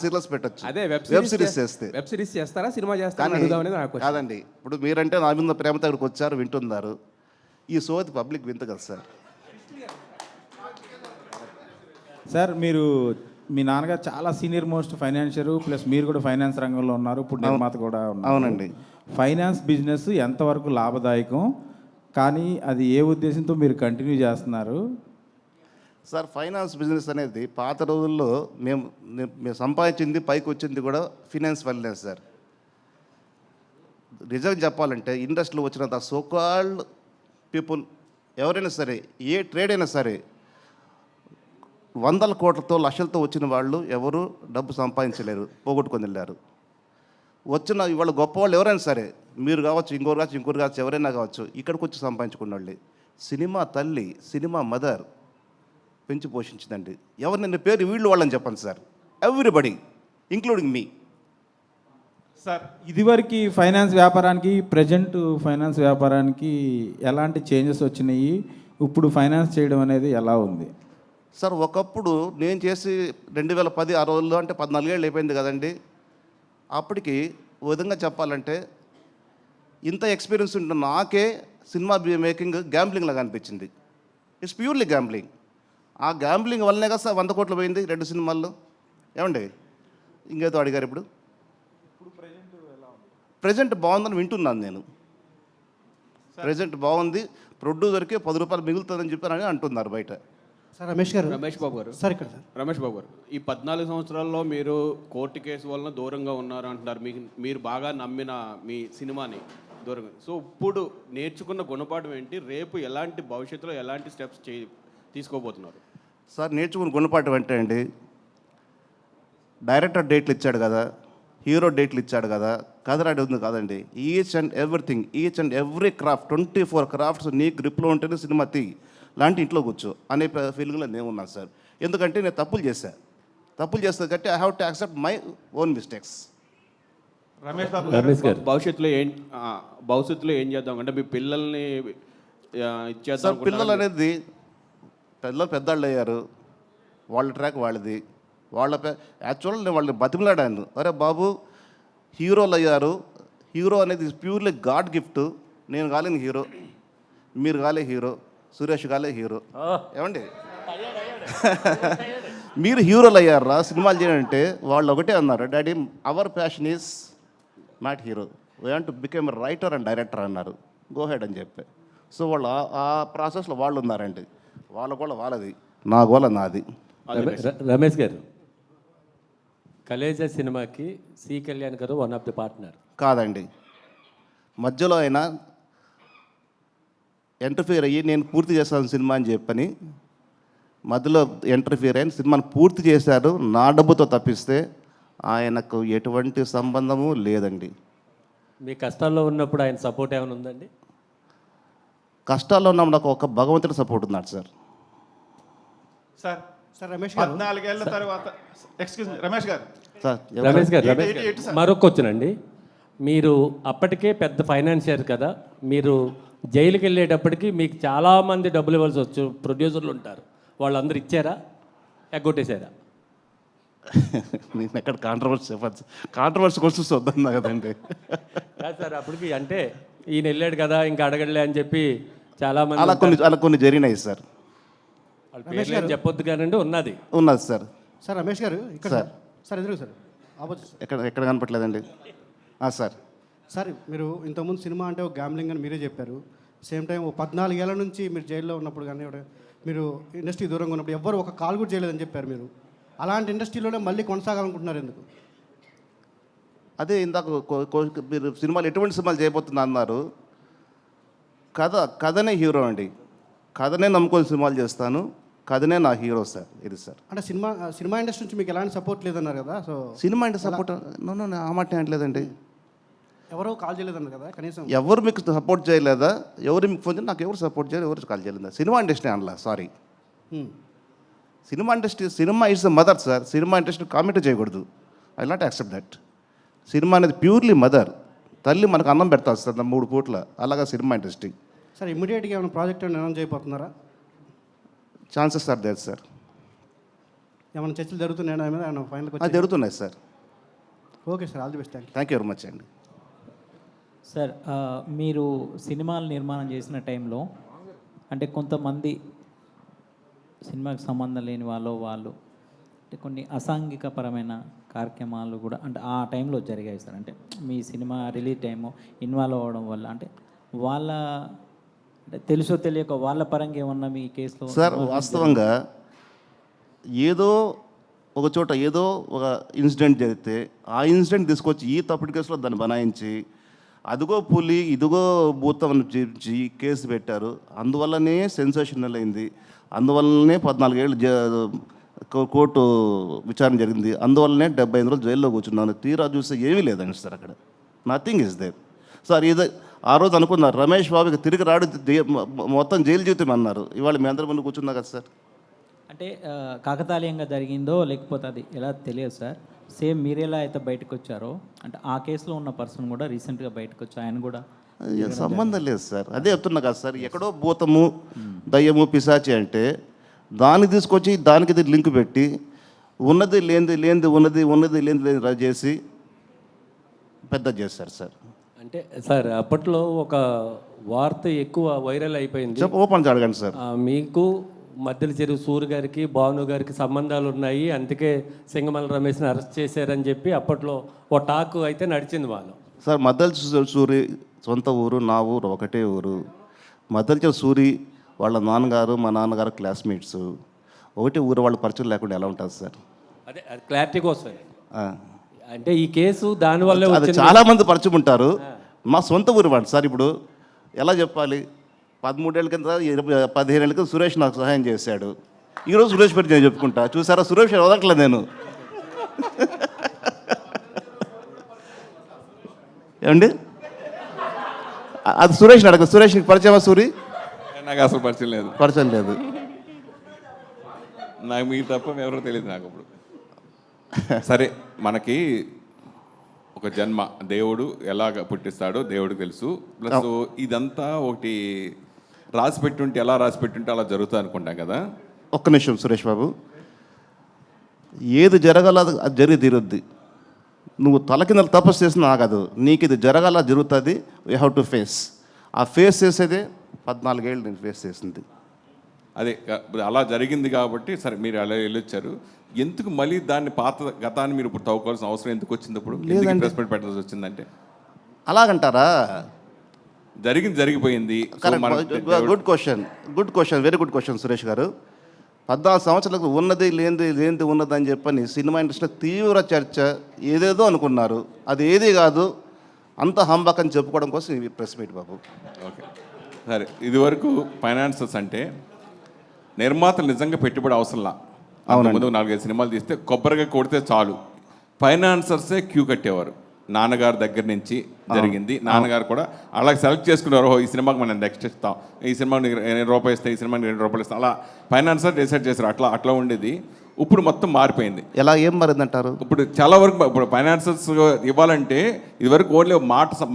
సీరియల్స్ పెట్టచ్చు. అదే వెబ్ సిరీస్ చేస్తే. వెబ్ సిరీస్ చేస్తారా, సినిమా చేస్తారా అనేది నాకు కాదండి. ఇప్పుడు మీరంటే నా మీద ప్రేమతో ఇక్కడికి వచ్చారు, వింటున్నారు. ఈ సోది పబ్లిక్ వింత కదా సార్. సార్ మీరు మీ నాన్నగారు చాలా సీనియర్ మోస్ట్ ఫైనాన్షియర్, ప్లస్ మీరు కూడా ఫైనాన్స్ రంగంలో ఉన్నారు, ఇప్పుడు నిర్మాత కూడా ఉన్నారు. అవునండి. ఫైనాన్స్ బిజినెస్ ఎంతవరకు లాభదాయకం, కానీ అది ఏ ఉద్దేశంతో మీరు కంటిన్యూ చేస్తున్నారు? సార్, ఫైనాన్స్ బిజినెస్ అనేది పాత రోజుల్లో మేము సంపాదించింది పైకి వచ్చింది కూడా ఫైనాన్స్ వల్లనే సార్. నిజం చెప్పాలంటే ఇండస్ట్రీలో వచ్చిన సోకాల్డ్ పీపుల్ ఎవరైనా సరే, ఏ ట్రేడ్ అయినా సరే, 100 కోట్లతో లక్షలతో వచ్చిన వాళ్ళు ఎవరు డబ్బు సంపాదించలేరు, పోగొట్టుకొని వెళ్ళారు. వచ్చిన ఇవాళ గొప్ప వాళ్ళు ఎవరైనా సరే, మీరు కావచ్చు, ఇంకోరు కావచ్చు, ఎవరైనా కావచ్చు, ఇక్కడికి వచ్చి సంపాదించుకున్న వాళ్ళే. సినిమా తల్లి, సినిమా మదర్ పెంచి పోషించిందండి. ఎవరినైనా పేరు వీళ్ళు వాళ్ళని చెప్పండి సార్. ఎవ్రీబడి ఇంక్లూడింగ్ మీ. సార్, ఇదివరకు ఫైనాన్స్ వ్యాపారానికి ప్రజెంట్ ఫైనాన్స్ వ్యాపారానికి ఎలాంటి చేంజెస్ వచ్చినాయి? ఇప్పుడు ఫైనాన్స్ చేయడం అనేది ఎలా ఉంది? సార్, ఒకప్పుడు నేను చేసి 2010 ఆ రోజుల్లో అంటే 14 ఏళ్ళు అయిపోయింది కదండి. అప్పటికి ఓ విధంగా చెప్పాలంటే ఇంత ఎక్స్పీరియన్స్ ఉంటున్న నాకే సినిమా మేకింగ్ గ్యాంబ్లింగ్ లాగా అనిపించింది. It's purely gambling. ఆ గ్యాంబ్లింగ్ వల్లనే కదా సార్ 100 కోట్లు పోయింది 2 సినిమాల్లో. ఏమండి, ఇంకేదో అడిగారు. ఇప్పుడు ప్రజెంట్ బాగుందని వింటున్నాను నేను. ప్రజెంట్ బాగుంది, ప్రొడ్యూసర్కి 10 రూపాయలు మిగులుతుందని చెప్పారని అంటున్నారు బయట. సార్ రమేష్ గారు. రమేష్ బాబు గారు. సార్ ఇక్కడ సార్. రమేష్ బాబు గారు, ఈ 14 సంవత్సరాల్లో మీరు కోర్టు కేసు వలన దూరంగా ఉన్నారు అంటున్నారు. మీరు బాగా నమ్మిన మీ సినిమాని దూరంగా. సో ఇప్పుడు నేర్చుకున్న గుణపాఠం ఏంటి? రేపు ఎలాంటి భవిష్యత్తులో ఎలాంటి స్టెప్స్ తీసుకోబోతున్నారు? సార్, నేర్చుకున్న గుణపాఠం అంటే అండి, డైరెక్టర్ డేట్లు ఇచ్చాడు కదా, హీరో డేట్లు ఇచ్చాడు కదా, కథ రెడీ ఉంది కాదండి. Each and every craft 24 crafts నీ గ్రిప్లో ఉంటేనే సినిమా లాంటి ఇంట్లో కూర్చో అనే ఫీలింగ్లో నేను ఉన్నాను సార్. ఎందుకంటే నేను తప్పులు చేస్తే కాబట్టి I have to accept my own mistakes. Ramesh గారు, భవిష్యత్తులో ఏం చేద్దాం అంటే మీ పిల్లల్ని ఇచ్చేద్దాం? సార్, పిల్లలు అనేది పెద్దవాళ్ళు అయ్యారు, వాళ్ళ ట్రాక్ వాళ్ళది. యాక్చువల్ నేను వాళ్ళని బతిమలాడాను. అరే బాబు, హీరోలు అయ్యారు, హీరో అనేది ప్యూర్లీ గాడ్ గిఫ్ట్. నేను కాలేని హీరో, మీరు కాలే హీరో, సురేష్ కాలే హీరో. ఏమండి, మీరు హీరోలు అయ్యారా సినిమాలు చేయాలంటే వాళ్ళు ఒకటే అన్నారు, daddy hour passion is not hero, we want to become writer and director అన్నారు. గో హెడ్ అని చెప్పి సో వాళ్ళు ఆ ప్రాసెస్లో వాళ్ళు ఉన్నారండి. వాళ్ళ గోళ వాళ్ళది, నా గోళ నాది. రమేష్ గారు, కలేజా సినిమాకి సి కళ్యాణ్ గారు వన్ ఆఫ్ ది పార్ట్నర్ కాదండి, మధ్యలో అయినా ఇంటర్ఫియర్ అయ్యి నేను పూర్తి చేస్తాను సినిమా అని చెప్పని మధ్యలో ఇంటర్ఫియర్ అయిన సినిమాను పూర్తి చేశారు నా డబ్బుతో తప్పిస్తే ఆయనకు ఎటువంటి సంబంధము లేదండి. మీ కష్టాల్లో ఉన్నప్పుడు ఆయన సపోర్ట్ ఏమైనా ఉందండి? కష్టాల్లో ఉన్నప్పుడు నాకు ఒక భగవంతుడి సపోర్ట్ ఉన్నాడు సార్. సార్ రమేష్ గారు 14 ఏళ్ల తర్వాత ఎక్స్క్యూజ్ మీ రమేష్ గారు సార్ రమేష్ గారు మరొక క్వశ్చన్ అండి. మీరు అప్పటికే పెద్ద ఫైనాన్షియర్ కదా, మీరు జైలుకి వెళ్ళేటప్పటికి మీకు చాలామంది డబ్బులు ఇవ్వాల్సి వచ్చు, ప్రొడ్యూసర్లు ఉంటారు, వాళ్ళందరూ ఇచ్చారా ఎగ్గొట్టేశారా? నేను ఎక్కడ కాంట్రవర్సీ క్వశ్చన్స్ వద్దన్నా కదండి. కాదు సార్, అప్పటికి అంటే ఈయన వెళ్ళాడు కదా ఇంకా అడగడలే అని చెప్పి చాలామంది అలా కొన్ని జరిగినాయి సార్. వాళ్ళ పేర్లు ఏం చెప్పొద్దు కానండి, ఉన్నది సార్. సార్ రమేష్ గారు ఇక్కడ సార్. సార్ ఎదురు సార్ ఆపోజిట్ ఎక్కడ కనపట్లేదండి సార్. సార్ మీరు ఇంతకుముందు సినిమా అంటే ఒక గ్యామ్లింగ్ అని మీరే చెప్పారు. సేమ్ టైం 14 ఏళ్ల నుంచి మీరు జైల్లో ఉన్నప్పుడు కానీ మీరు ఇండస్ట్రీ దూరంగా ఉన్నప్పుడు ఎవ్వరు ఒక కాల్ కూడా చేయలేదని చెప్పారు మీరు. అలాంటి ఇండస్ట్రీలోనే మళ్ళీ కొనసాగాలనుకుంటున్నారు ఎందుకు? అదే ఇందాక మీరు సినిమాలు ఎటువంటి సినిమాలు చేయబోతున్నా అన్నారు. కథనే హీరో అండి, కథనే నమ్ముకొని సినిమాలు చేస్తాను, కథనే నా హీరో సార్. ఇది సార్ అంటే సినిమా ఇండస్ట్రీ నుంచి మీకు ఎలాంటి సపోర్ట్ లేదన్నారు కదా. సో సినిమా అంటే సపోర్ట్ ఆ మాట అనట్లేదండి. ఎవరో కాల్ చేయలేదన్నారు కదా కనీసం. ఎవరు మీకు సపోర్ట్ చేయలేదా? ఎవరు మీకు ఫోన్ చేయాలి? నాకు ఎవరు సపోర్ట్ చేయలేదు, ఎవరు కాల్ చేయలేదా? సినిమా ఇండస్ట్రీ అనలా, sorry. Cinema is the mother sir. Cinema industry comment చేయకూడదు. I not accept that. Cinema అనేది ప్యూర్లీ మదర్. తల్లి మనకు అన్నం పెడతా సార్ 3 పూట్ల, అలాగా సినిమా ఇండస్ట్రీ. సార్ ఇమ్మీడియట్గా ఏమైనా ప్రాజెక్ట్ అనౌన్స్ చేయబోతున్నారా? Chances are there sir. ఏమైనా చర్చలు జరుగుతున్నాయా? ఫైనల్ జరుగుతున్నాయి సార్. Okay sir, all the best. Thank you very much అండి. సార్ మీరు సినిమాలు నిర్మాణం చేసిన టైంలో అంటే కొంతమంది సినిమాకి సంబంధం లేని వాళ్ళు అంటే కొన్ని అసాంఘికపరమైన కార్యక్రమాలు కూడా అంటే ఆ టైంలో జరిగాయి సార్. అంటే మీ సినిమా రిలీజ్ టైము ఇన్వాల్వ్ అవ్వడం వల్ల అంటే వాళ్ళ అంటే తెలుసో తెలియక వాళ్ళ పరంగా ఏమన్నా మీ కేసులో? సార్ వాస్తవంగా ఏదో ఒక చోట ఏదో ఒక ఇన్సిడెంట్ జరిగితే ఆ ఇన్సిడెంట్ తీసుకొచ్చి ఈ తప్పుడు కేసులో దాన్ని బనాయించి అదిగో పులి ఇదిగో భూతం అని చూపించి కేసు పెట్టారు. అందువల్లనే సెన్సేషనల్ అయింది, అందువల్లనే 14 ఏళ్ళు కోర్టు విచారణ జరిగింది, అందువల్లనే 75 రోజులు జైల్లో కూర్చున్నాను. తీరా చూస్తే ఏమీ లేదండి సార్, అక్కడ నథింగ్ ఇస్ దేర్ సార్. ఇది ఆ రోజు అనుకున్నారు రమేష్ బాబుకి తిరిగి రాడు, మొత్తం జైలు జీవితం అన్నారు. ఇవాళ మీ అందరి ముందు కూర్చున్నా కదా సార్. అంటే కాకతాళీయంగా జరిగిందో లేకపోతే అది ఎలా తెలియదు సార్. సేమ్ మీరెలా అయితే బయటకు వచ్చారో అంటే ఆ కేసులో ఉన్న పర్సన్ కూడా రీసెంట్గా బయటకు వచ్చి ఆయన కూడా సంబంధం లేదు సార్. అదే చెప్తున్నా కదా సార్, ఎక్కడో భూతము దయ్యము పిశాచి అంటే దాన్ని తీసుకొచ్చి దానికి ఇది లింక్ పెట్టి ఉన్నది లేనిది ఉన్నది చేసి పెద్ద చేస్తారు సార్. అంటే సార్ అప్పట్లో ఒక వార్త ఎక్కువ వైరల్ అయిపోయింది, ఓపెన్ అడగండి సార్. మీకు మధ్యల చెరువు సూర్య గారికి భాను గారికి సంబంధాలు ఉన్నాయి, అందుకే సింగమల రమేష్ని అరెస్ట్ చేశారని చెప్పి అప్పట్లో ఓ టాక్ అయితే నడిచింది వాళ్ళు. సార్ మద్దల సూరి సొంత ఊరు, నా ఊరు ఒకటే ఊరు. మద్దల సూరి వాళ్ళ నాన్నగారు మా నాన్నగారు క్లాస్మేట్స్, ఒకటే ఊరు, వాళ్ళ పరిచయం లేకుండా ఎలా ఉంటుంది సార్? అదే అది క్లారిటీ కోసం అంటే ఈ కేసు దానివల్ల అది చాలామంది పరిచయం ఉంటారు. మా సొంత ఊరు వాడు సార్. ఇప్పుడు ఎలా చెప్పాలి, 13 ఏళ్ళ కింద 15 ఏళ్ళ కింద సురేష్ నాకు సహాయం చేశాడు. ఈరోజు సురేష్ పెట్టి నేను చెప్పుకుంటా, చూసారా సురేష్ వదలట్లేదు నేను. ఏమండి అది సురేష్ని అడగ. సురేష్ పరిచయమా? సూరి నాకు అసలు పరిచయం లేదు. నాకు మీకు తప్ప ఎవరో తెలియదు నాకు ఇప్పుడు. సరే, మనకి ఒక జన్మ దేవుడు ఎలాగ పుట్టిస్తాడో దేవుడికి తెలుసు. ప్లస్ ఇదంతా ఒకటి రాసి పెట్టుంటే ఎలా రాసి పెట్టుంటే అలా జరుగుతుంది అనుకుంటాం కదా. ఒక్క నిమిషం సురేష్ బాబు, ఏది జరగాల అది జరిగి తీరుద్ది. నువ్వు తల కింద తపస్సు చేసిన ఆగదు, నీకు ఇది జరగాల జరుగుతుంది. We have to face. ఆ ఫేస్ చేసేదే 14 ఏళ్ళు నేను ఫేస్ చేసింది. అదే అలా జరిగింది కాబట్టి సరే మీరు అలా వెళ్ళొచ్చారు. ఎందుకు మళ్ళీ దాన్ని పాత గతాన్ని మీరు ఇప్పుడు తవ్వుకోవాల్సిన అవసరం ఎందుకు వచ్చింది? ఇప్పుడు ప్రెస్ మీట్ పెట్టాల్సి వచ్చిందంటే అలాగంటారా? జరిగిపోయింది. So, good question very good question Suresh గారు. 14 సంవత్సరాలకు ఉన్నది లేనిది ఉన్నదని చెప్పని సినిమా ఇండస్ట్రీలో తీవ్ర చర్చ, ఏదేదో అనుకున్నారు, అది ఏది కాదు, అంత హంబక్ అని చెప్పుకోవడం కోసం ఈ ప్రెస్ మీట్ బాబు. ఓకే సరే, ఇదివరకు ఫైనాన్సర్స్ అంటే నిర్మాతలు నిజంగా పెట్టుబడి అవసరంలా. ముందు 4-5 సినిమాలు తీస్తే కొబ్బరిగా కొడితే చాలు, ఫైనాన్సర్సే క్యూ కట్టేవారు. నాన్నగారి దగ్గర నుంచి జరిగింది. నాన్నగారు కూడా అలా సెలెక్ట్ చేసుకున్నారు, ఈ సినిమాకి మనం నెక్స్ట్ ఇస్తాం, ఈ సినిమాకి ₹2 ఇస్తాం, ఈ సినిమాకి ₹2 ఇస్తాం, అలా ఫైనాన్సర్ డిసైడ్ చేశారు. అట్లా ఉండేది. ఇప్పుడు మొత్తం మారిపోయింది. ఎలా ఏం మారిందంటారు? ఇప్పుడు చాలా వరకు ఇప్పుడు ఫైనాన్సర్స్ ఇవ్వాలంటే ఇదివరకు ఓన్లీ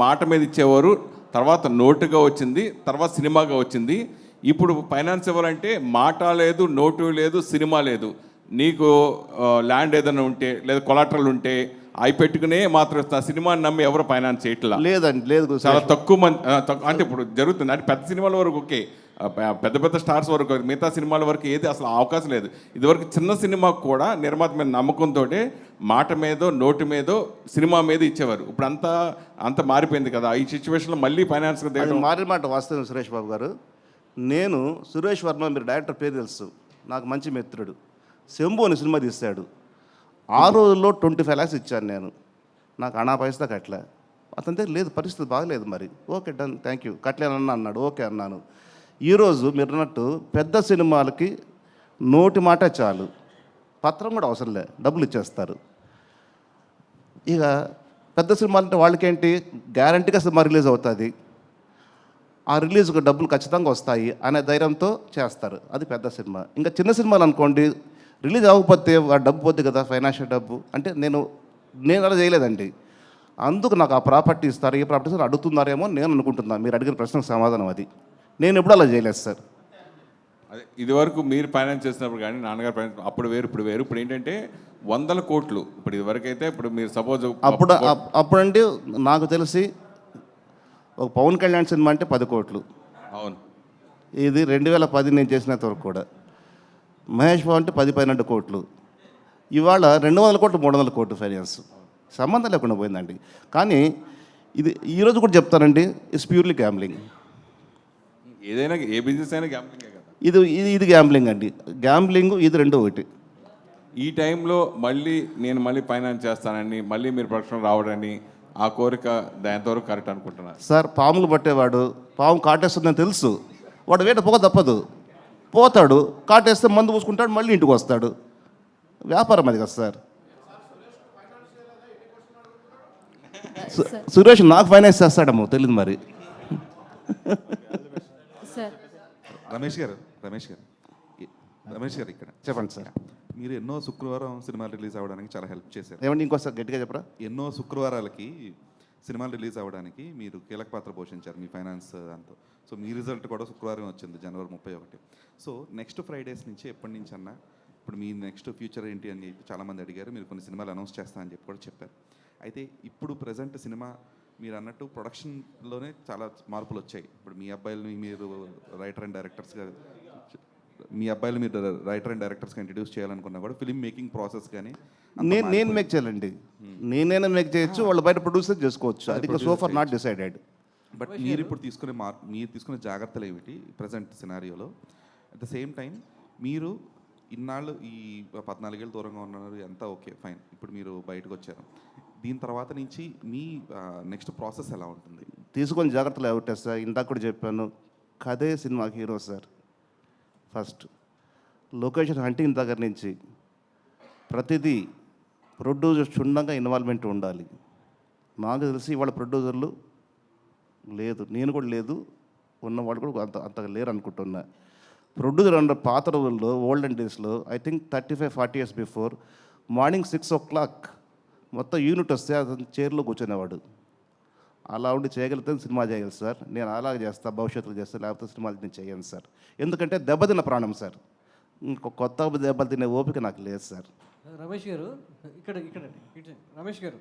మాట మీద ఇచ్చేవారు, తర్వాత నోటుగా వచ్చింది, తర్వాత సినిమాగా వచ్చింది. ఇప్పుడు ఫైనాన్స్ ఇవ్వాలంటే మాట లేదు, నోటు లేదు, సినిమా లేదు. నీకు ల్యాండ్ ఏదైనా ఉంటే లేదా కొలాటరల్ ఉంటే అవి పెట్టుకునే మాత్రం ఇస్తా, సినిమాని నమ్మి ఎవరు ఫైనాన్స్ చేయట్లా. లేదు, చాలా తక్కువ మంది. అంటే ఇప్పుడు జరుగుతుంది అంటే పెద్ద సినిమాల వరకు ఓకే, పెద్ద స్టార్స్ వరకు, మిగతా సినిమాల వరకు ఏది అసలు అవకాశం లేదు. ఇదివరకు చిన్న సినిమాకు కూడా నిర్మాత మీద నమ్మకంతో మాట మీదో నోటు మీదో సినిమా మీద ఇచ్చేవారు. ఇప్పుడు అంత మారిపోయింది కదా. ఈ సిచ్యువేషన్లో మళ్ళీ ఫైనాన్స్ మారిన మాట వాస్తవం సురేష్ బాబు గారు. నేను సురేష్ వర్మ, మీరు డైరెక్టర్ పేరు తెలుసు, నాకు మంచి మిత్రుడు. శంభు అని సినిమా తీశాడు. ఆ రోజుల్లో 25 lakhs ఇచ్చాను నేను, నాకు అనా పైసా కట్టలే. అతని దగ్గర లేదు, పరిస్థితి బాగలేదు. మరి ఓకే డన్, థ్యాంక్ యూ, కట్టలేనన్నా అన్నాడు. ఓకే అన్నాను. ఈరోజు మీరు అన్నట్టు పెద్ద సినిమాలకి నోటి మాట చాలు, పత్రం కూడా అవసరం లే, డబ్బులు ఇచ్చేస్తారు. ఇక పెద్ద సినిమాలు అంటే వాళ్ళకేంటి, గ్యారంటీగా సినిమా రిలీజ్ అవుతుంది, ఆ రిలీజ్కి డబ్బులు ఖచ్చితంగా వస్తాయి అనే ధైర్యంతో చేస్తారు. అది పెద్ద సినిమా. ఇంకా చిన్న సినిమాలు అనుకోండి, రిలీజ్ అవ్వకపోతే ఆ డబ్బు పోద్ది కదా, ఫైనాన్షియల్ డబ్బు. అంటే నేను అలా చేయలేదండి. అందుకు నాకు ఆ ప్రాపర్టీ ఇస్తారు, ఏ ప్రాపర్టీ ఇస్తారు అడుగుతున్నారేమో నేను అనుకుంటున్నాను. మీరు అడిగిన ప్రశ్నకు సమాధానం అది. నేను ఎప్పుడు అలా చేయలేదు సార్. అదే ఇదివరకు మీరు ఫైనాన్స్ చేసినప్పుడు కానీ నాన్నగారు ఫైనాన్స్ అప్పుడు వేరు ఇప్పుడు వేరు. ఇప్పుడు ఏంటంటే 100 కోట్లు. ఇప్పుడు ఇదివరకు అయితే ఇప్పుడు మీరు సపోజ్ అప్పుడంటే నాకు తెలిసి ఒక పవన్ కళ్యాణ్ సినిమా అంటే 10 కోట్లు. అవును, ఇది 2010 నేను చేసినంత వరకు కూడా. మహేష్ బాబు అంటే 10-12 కోట్లు. ఇవాళ 200 కోట్లు 300 కోట్లు ఫైనాన్స్, సంబంధం లేకుండా పోయిందండి. కానీ ఇది ఈరోజు కూడా చెప్తానండి, ఇట్స్ ప్యూర్లీ గ్యాంబ్లింగ్. ఏదైనా ఏ బిజినెస్ అయినా గ్యాంబ్లింగే కదా. ఇది గ్యాంబ్లింగ్ అండి. గ్యాంబ్లింగ్ ఇది రెండో ఒకటి. ఈ టైంలో నేను ఫైనాన్స్ చేస్తానని మళ్ళీ మీరు ప్రొడక్షన్ రావడని ఆ కోరిక దాంతవరకు కరెక్ట్ అనుకుంటున్నారు సార్. పాములు పట్టేవాడు పాము కాటేస్తుందని తెలుసు, వాడు వేట పోక తప్పదు, పోతాడు, కాటేస్తే మందు పూసుకుంటాడు, మళ్ళీ ఇంటికి వస్తాడు. వ్యాపారం అది కదా సార్. సురేష్ నాకు ఫైనాన్స్ చేస్తాడేమో తెలియదు మరి. రమేష్ గారు ఇక్కడ చెప్పండి సార్. మీరు ఎన్నో శుక్రవారం సినిమాలు రిలీజ్ అవ్వడానికి చాలా హెల్ప్ చేశారు. ఏమంటే ఇంకోసారి గట్టిగా చెప్పరా? ఎన్నో శుక్రవారాలకి సినిమాలు రిలీజ్ అవ్వడానికి మీరు కీలక పాత్ర పోషించారు మీ ఫైనాన్స్ దాంతో. సో మీ రిజల్ట్ కూడా శుక్రవారం వచ్చింది, జనవరి 31. సో నెక్స్ట్ ఫ్రైడేస్ నుంచి ఎప్పటి నుంచి అన్నా ఇప్పుడు మీ నెక్స్ట్ ఫ్యూచర్ ఏంటి అని చెప్పి చాలామంది అడిగారు. మీరు కొన్ని సినిమాలు అనౌన్స్ చేస్తానని చెప్పి కూడా చెప్పారు. అయితే ఇప్పుడు ప్రజెంట్ సినిమా మీరు అన్నట్టు ప్రొడక్షన్లోనే చాలా మార్పులు వచ్చాయి. ఇప్పుడు మీ అబ్బాయిలని మీరు రైటర్ అండ్ డైరెక్టర్స్గా ఇంట్రడ్యూస్ చేయాలనుకున్నా కూడా ఫిల్మ్ మేకింగ్ ప్రాసెస్ కానీ నేను మేక్ చేయాలండి. నేనైనా మేక్ చేయొచ్చు, వాళ్ళు బయట ప్రొడ్యూసర్ చేసుకోవచ్చు. అది so far not decided. But మీరు ఇప్పుడు తీసుకునే జాగ్రత్తలు ఏమిటి ప్రజెంట్ సినారియోలో? అట్ ద సేమ్ టైం మీరు ఇన్నాళ్ళు ఈ 14 ఏళ్ళు దూరంగా ఉన్నారు, ఎంత ఓకే ఫైన్, ఇప్పుడు మీరు బయటకు వచ్చారు. దీని తర్వాత నుంచి మీ నెక్స్ట్ ప్రాసెస్ ఎలా ఉంటుంది? తీసుకొని జాగ్రత్తలు ఏమిటా సార్? ఇందాక కూడా చెప్పాను, కథే సినిమాకి hero sir. First location hunting దగ్గర నుంచి ప్రతిదీ ప్రొడ్యూసర్ క్షుణ్ణంగా ఇన్వాల్వ్మెంట్ ఉండాలి. నాకు తెలిసి ఇవాళ ప్రొడ్యూసర్లు లేదు, నేను కూడా లేదు, ఉన్నవాళ్ళు కూడా అంతగా లేరు అనుకుంటున్నా. ప్రొడ్యూసర్ అన్న పాత రోజుల్లో ఓల్డెన్ డేస్లో I think 35-40 years before morning 6 o'clock మొత్తం యూనిట్ వస్తే అతను చైర్లో కూర్చునేవాడు. అలా ఉండి చేయగలిగితే సినిమా చేయాలి సార్. నేను అలాగే చేస్తా, భవిష్యత్తులో చేస్తాను, లేకపోతే సినిమాలు నేను చేయను సార్. ఎందుకంటే దెబ్బతిన్న ప్రాణం సార్. కొత్త దెబ్బలు తినే ఓపిక నాకు లేదు సార్. రమేష్ గారు ఇక్కడ రమేష్ గారు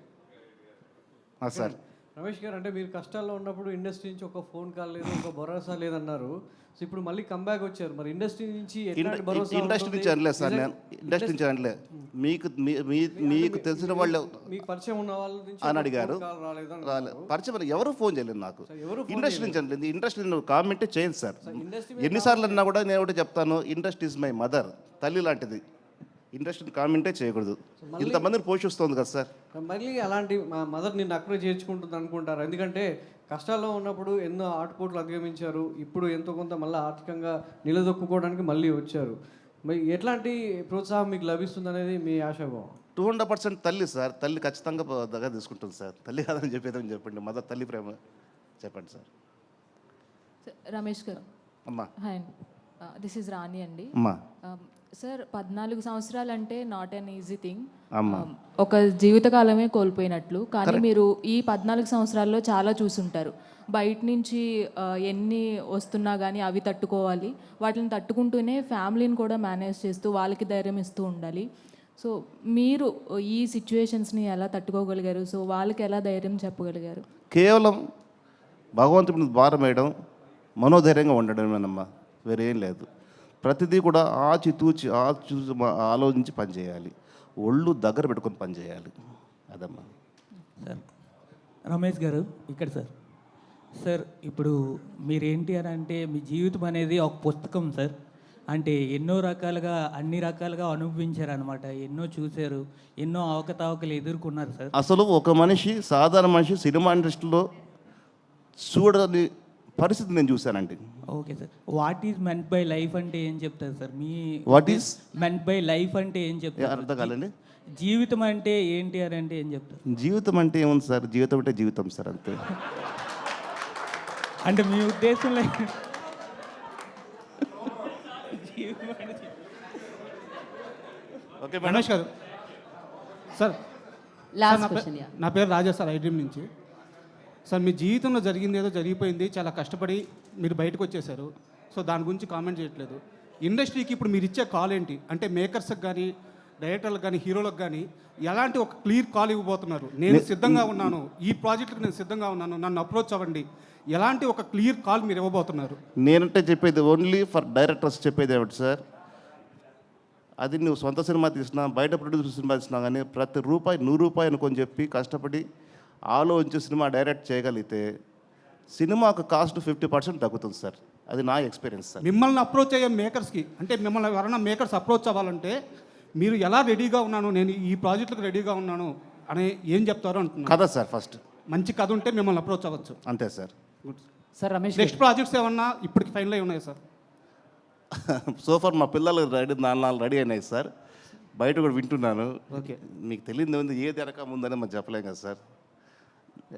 సార్, రమేష్ గారు, అంటే మీరు కష్టాల్లో ఉన్నప్పుడు ఇండస్ట్రీ నుంచి ఒక ఫోన్ కాల్ లేదు, ఒక భరోసా లేదన్నారు. సో ఇప్పుడు మళ్ళీ కంబ్యాక్ వచ్చారు. మరి ఇండస్ట్రీ నుంచి ఎట్లాంటి భరోసా ఇండస్ట్రీ నుంచి అనలేదు సార్, నేను ఇండస్ట్రీ నుంచి అనలేదు. మీకు తెలిసిన వాళ్ళు మీకు పరిచయం ఉన్న వాళ్ళ నుంచి అని అడిగారు. కాల్ రాలేదని రాలేదు, పరిచయం ఎవరు ఫోన్ చేయలేదు నాకు. ఇండస్ట్రీ నుంచి అనలేదు. ఇండస్ట్రీ కామెంటే చేయండి సార్. ఎన్నిసార్లు అన్నా కూడా నేను ఒకటి చెప్తాను, ఇండస్ట్రీ ఇస్ మై మదర్, తల్లి లాంటిది. ఇండస్ట్రీని కామెంటే చేయకూడదు. ఇంతమందిని పోషిస్తుంది కదా సార్. మళ్ళీ అలాంటి మా మదర్ నిన్ను అక్కడే చేర్చుకుంటుంది అనుకుంటారు. ఎందుకంటే కష్టాల్లో ఉన్నప్పుడు ఎన్నో ఆటుపోట్లు అధిగమించారు. ఇప్పుడు ఎంతో కొంత మళ్ళీ ఆర్థికంగా నిలదొక్కుకోవడానికి మళ్ళీ వచ్చారు. మరి ఎట్లాంటి ప్రోత్సాహం మీకు లభిస్తుంది అనేది మీ ఆశాభావం? 200% తల్లి సార్. తల్లి ఖచ్చితంగా దగ్గర తీసుకుంటుంది సార్. తల్లి కాదని చెప్పేదని చెప్పండి. మదర్ తల్లి ప్రేమ చెప్పండి సార్. రమేష్ గారు, అమ్మా. హాయ్, దిస్ ఇస్ రాణి అండి. అమ్మా. సార్, 14 సంవత్సరాలు అంటే నాట్ అన్ ఈజీ థింగ్. అమ్మా. ఒక జీవితకాలమే కోల్పోయినట్లు. కానీ మీరు ఈ 14 సంవత్సరాల్లో చాలా చూసుంటారు. బయట నుంచి ఎన్ని వస్తున్నా కానీ అవి తట్టుకోవాలి. వాటిని తట్టుకుంటూనే ఫ్యామిలీని కూడా మేనేజ్ చేస్తూ వాళ్ళకి ధైర్యం ఇస్తూ ఉండాలి. సో మీరు ఈ సిచ్యువేషన్స్ని ఎలా తట్టుకోగలిగారు? సో వాళ్ళకి ఎలా ధైర్యం చెప్పగలిగారు? కేవలం భగవంతుడిని భారం వేయడం, మనోధైర్యంగా ఉండడమేనమ్మా, వేరేం లేదు. ప్రతిదీ కూడా ఆచితూచి ఆలోచించి పనిచేయాలి. ఒళ్ళు దగ్గర పెట్టుకొని పనిచేయాలి. అదమ్మా. సార్, రమేష్ గారు ఇక్కడ సార్. సార్, ఇప్పుడు మీరేంటి అని అంటే మీ జీవితం అనేది ఒక పుస్తకం సార్. అంటే ఎన్నో రకాలుగా అన్ని రకాలుగా అనుభవించారు అనమాట. ఎన్నో చూశారు, ఎన్నో అవకతవకలు ఎదుర్కొన్నారు సార్. అసలు ఒక మనిషి, సాధారణ మనిషి సినిమా ఇండస్ట్రీలో చూడని పరిస్థితి నేను చూశానండి. Okay sir. What is meant by life అంటే ఏం చెప్తారు sir? Me what is meant by life అంటే ఏం చెప్తారు? అర్థం కాలండి. జీవితం అంటే ఏంటి అని అంటే ఏం చెప్తారు? జీవితం అంటే ఏముంది సార్? జీవితం అంటే జీవితం సార్, అంతే. అంటే మీ ఉద్దేశంలో ఓకే రమేష్ గారు సార్, లాస్ట్ క్వశ్చన్. నా పేరు రాజా సార్, ఐడ్రీమ్ నుంచి. సార్, మీ జీవితంలో జరిగింది ఏదో జరిగిపోయింది, చాలా కష్టపడి మీరు బయటకు వచ్చేసారు. సో దాని గురించి కామెంట్ చేయట్లేదు. ఇండస్ట్రీకి ఇప్పుడు మీరు ఇచ్చే కాల్ ఏంటి? అంటే మేకర్స్కి కానీ, డైరెక్టర్లకు కానీ, హీరోలకు కానీ ఎలాంటి ఒక క్లియర్ కాల్ ఇవ్వబోతున్నారు? నేను సిద్ధంగా ఉన్నాను, ఈ ప్రాజెక్టుకి నేను సిద్ధంగా ఉన్నాను, నన్ను అప్రోచ్ అవ్వండి, ఎలాంటి ఒక క్లియర్ కాల్ మీరు ఇవ్వబోతున్నారు? నేనంటే చెప్పేది ఓన్లీ ఫర్ డైరెక్టర్స్ చెప్పేది ఏమిటి సార్, అది నువ్వు సొంత సినిమా తీసినా, బయట ప్రొడ్యూసర్ సినిమా తీసినా కానీ ప్రతి రూపాయి 100 రూపాయలు అనుకొని చెప్పి కష్టపడి ఆలోచించి సినిమా డైరెక్ట్ చేయగలిగితే సినిమాకు కాస్ట్ 50% తగ్గుతుంది సార్. అది నా ఎక్స్పీరియన్స్ సార్. మిమ్మల్ని అప్రోచ్ అయ్యే మేకర్స్కి, అంటే మిమ్మల్ని ఎవరైనా మేకర్స్ అప్రోచ్ అవ్వాలంటే మీరు ఎలా రెడీగా ఉన్నాను, నేను ఈ ప్రాజెక్టులకు రెడీగా ఉన్నాను అని ఏం చెప్తారో అంటున్నాను. కదా సార్, ఫస్ట్ మంచి కథ ఉంటే మిమ్మల్ని అప్రోచ్ అవ్వచ్చు. అంతే sir. Sir, Ramesh, next projects ఏమన్నా ఇప్పటికి ఫైనల్ అయి ఉన్నాయి సార్? సోఫర్ మా పిల్లలు నాలుగు రెడీ అయినాయి సార్. బయట కూడా వింటున్నాను. ఓకే. మీకు తెలియదు ఉంది, ఏది జరగక ముందని మనం చెప్పలేం కదా సార్.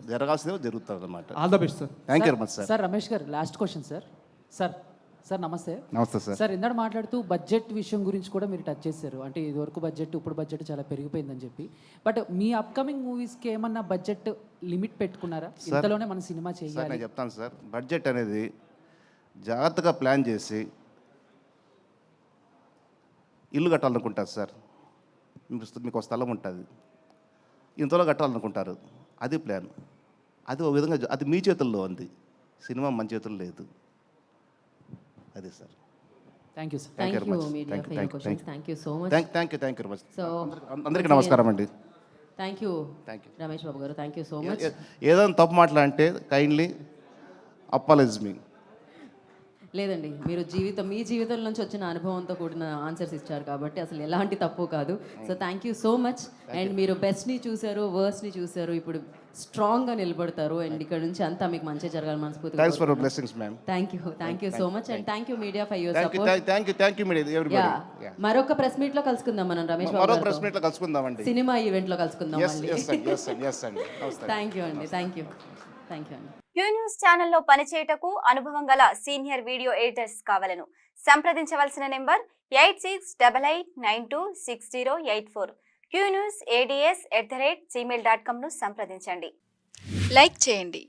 జరగాల్సిందే జరుగుతుంది అన్నమాట. All the best sir. Thank you very much sir. Sir, Ramesh garu, last question sir. Sir sir నమస్తే. నమస్తే సార్. సార్, ఇందాక మాట్లాడుతూ బడ్జెట్ విషయం గురించి కూడా మీరు టచ్ చేశారు. అంటే ఇదివరకు బడ్జెట్, ఇప్పుడు బడ్జెట్ చాలా పెరిగిపోయిందని చెప్పి. బట్ మీ అప్కమింగ్ మూవీస్కి ఏమన్నా బడ్జెట్ లిమిట్ పెట్టుకున్నారా? ఇంతలోనే మన సినిమా సార్ చేయాలి? నేను చెప్తాను సార్. బడ్జెట్ అనేది జాగ్రత్తగా ప్లాన్ చేసి ఇల్లు కట్టాలనుకుంటారు సార్. మీకు ఒక స్థలం ఉంటుంది, ఇంతలో కట్టాలనుకుంటారు, అది ప్లాన్. అది ఒక విధంగా అది మీ చేతుల్లో ఉంది, సినిమా మన చేతుల్లో లేదు. అది sir. Thank you sir. Thank you media for your questions. Thank you so much. Thank you very much. So అందరికీ నమస్కారం అండి. థ్యాంక్ యూ రమేష్ బాబు గారు. Thank you so much. ఏదైనా తప్పు మాట్లాడంటే కైండ్లీ అపాలైజ్ మీ. లేదండి, మీరు మీ జీవితం నుంచి వచ్చిన అనుభవంతో కూడిన ఆన్సర్స్ ఇచ్చారు కాబట్టి అసలు ఎలాంటి తప్పు కాదు. So thank you so much. And మీరు బెస్ట్ని చూశారు, వర్స్ట్ని చూశారు, ఇప్పుడు స్ట్రాంగ్గా నిలబడతారు. అండ్ ఇక్కడ నుంచి అంతా మీకు మంచి జరగాలి మనస్ఫూర్తిగా. Thanks for your blessings ma'am. Thank you so much. And thank you media for your support. Thank you media everybody. మరొక ప్రెస్ మీట్లో కలుసుకుందాం మనం రమేష్ బాబు. మరో ప్రెస్ మీట్లో కలుసుకుందామండి. సినిమా ఈవెంట్లో కలుసుకుందాం మళ్ళీ. థ్యాంక్ యూ అండి. థ్యాంక్ యూ అండి. క్యూ న్యూస్ ఛానల్లో పనిచేయటకు అనుభవం గల సీనియర్ వీడియో ఎడిటర్స్ కావాలను సంప్రదించవలసిన నెంబర్ 8688926084. qnews@gmail.com ను సంప్రదించండి. లైక్ చేయండి.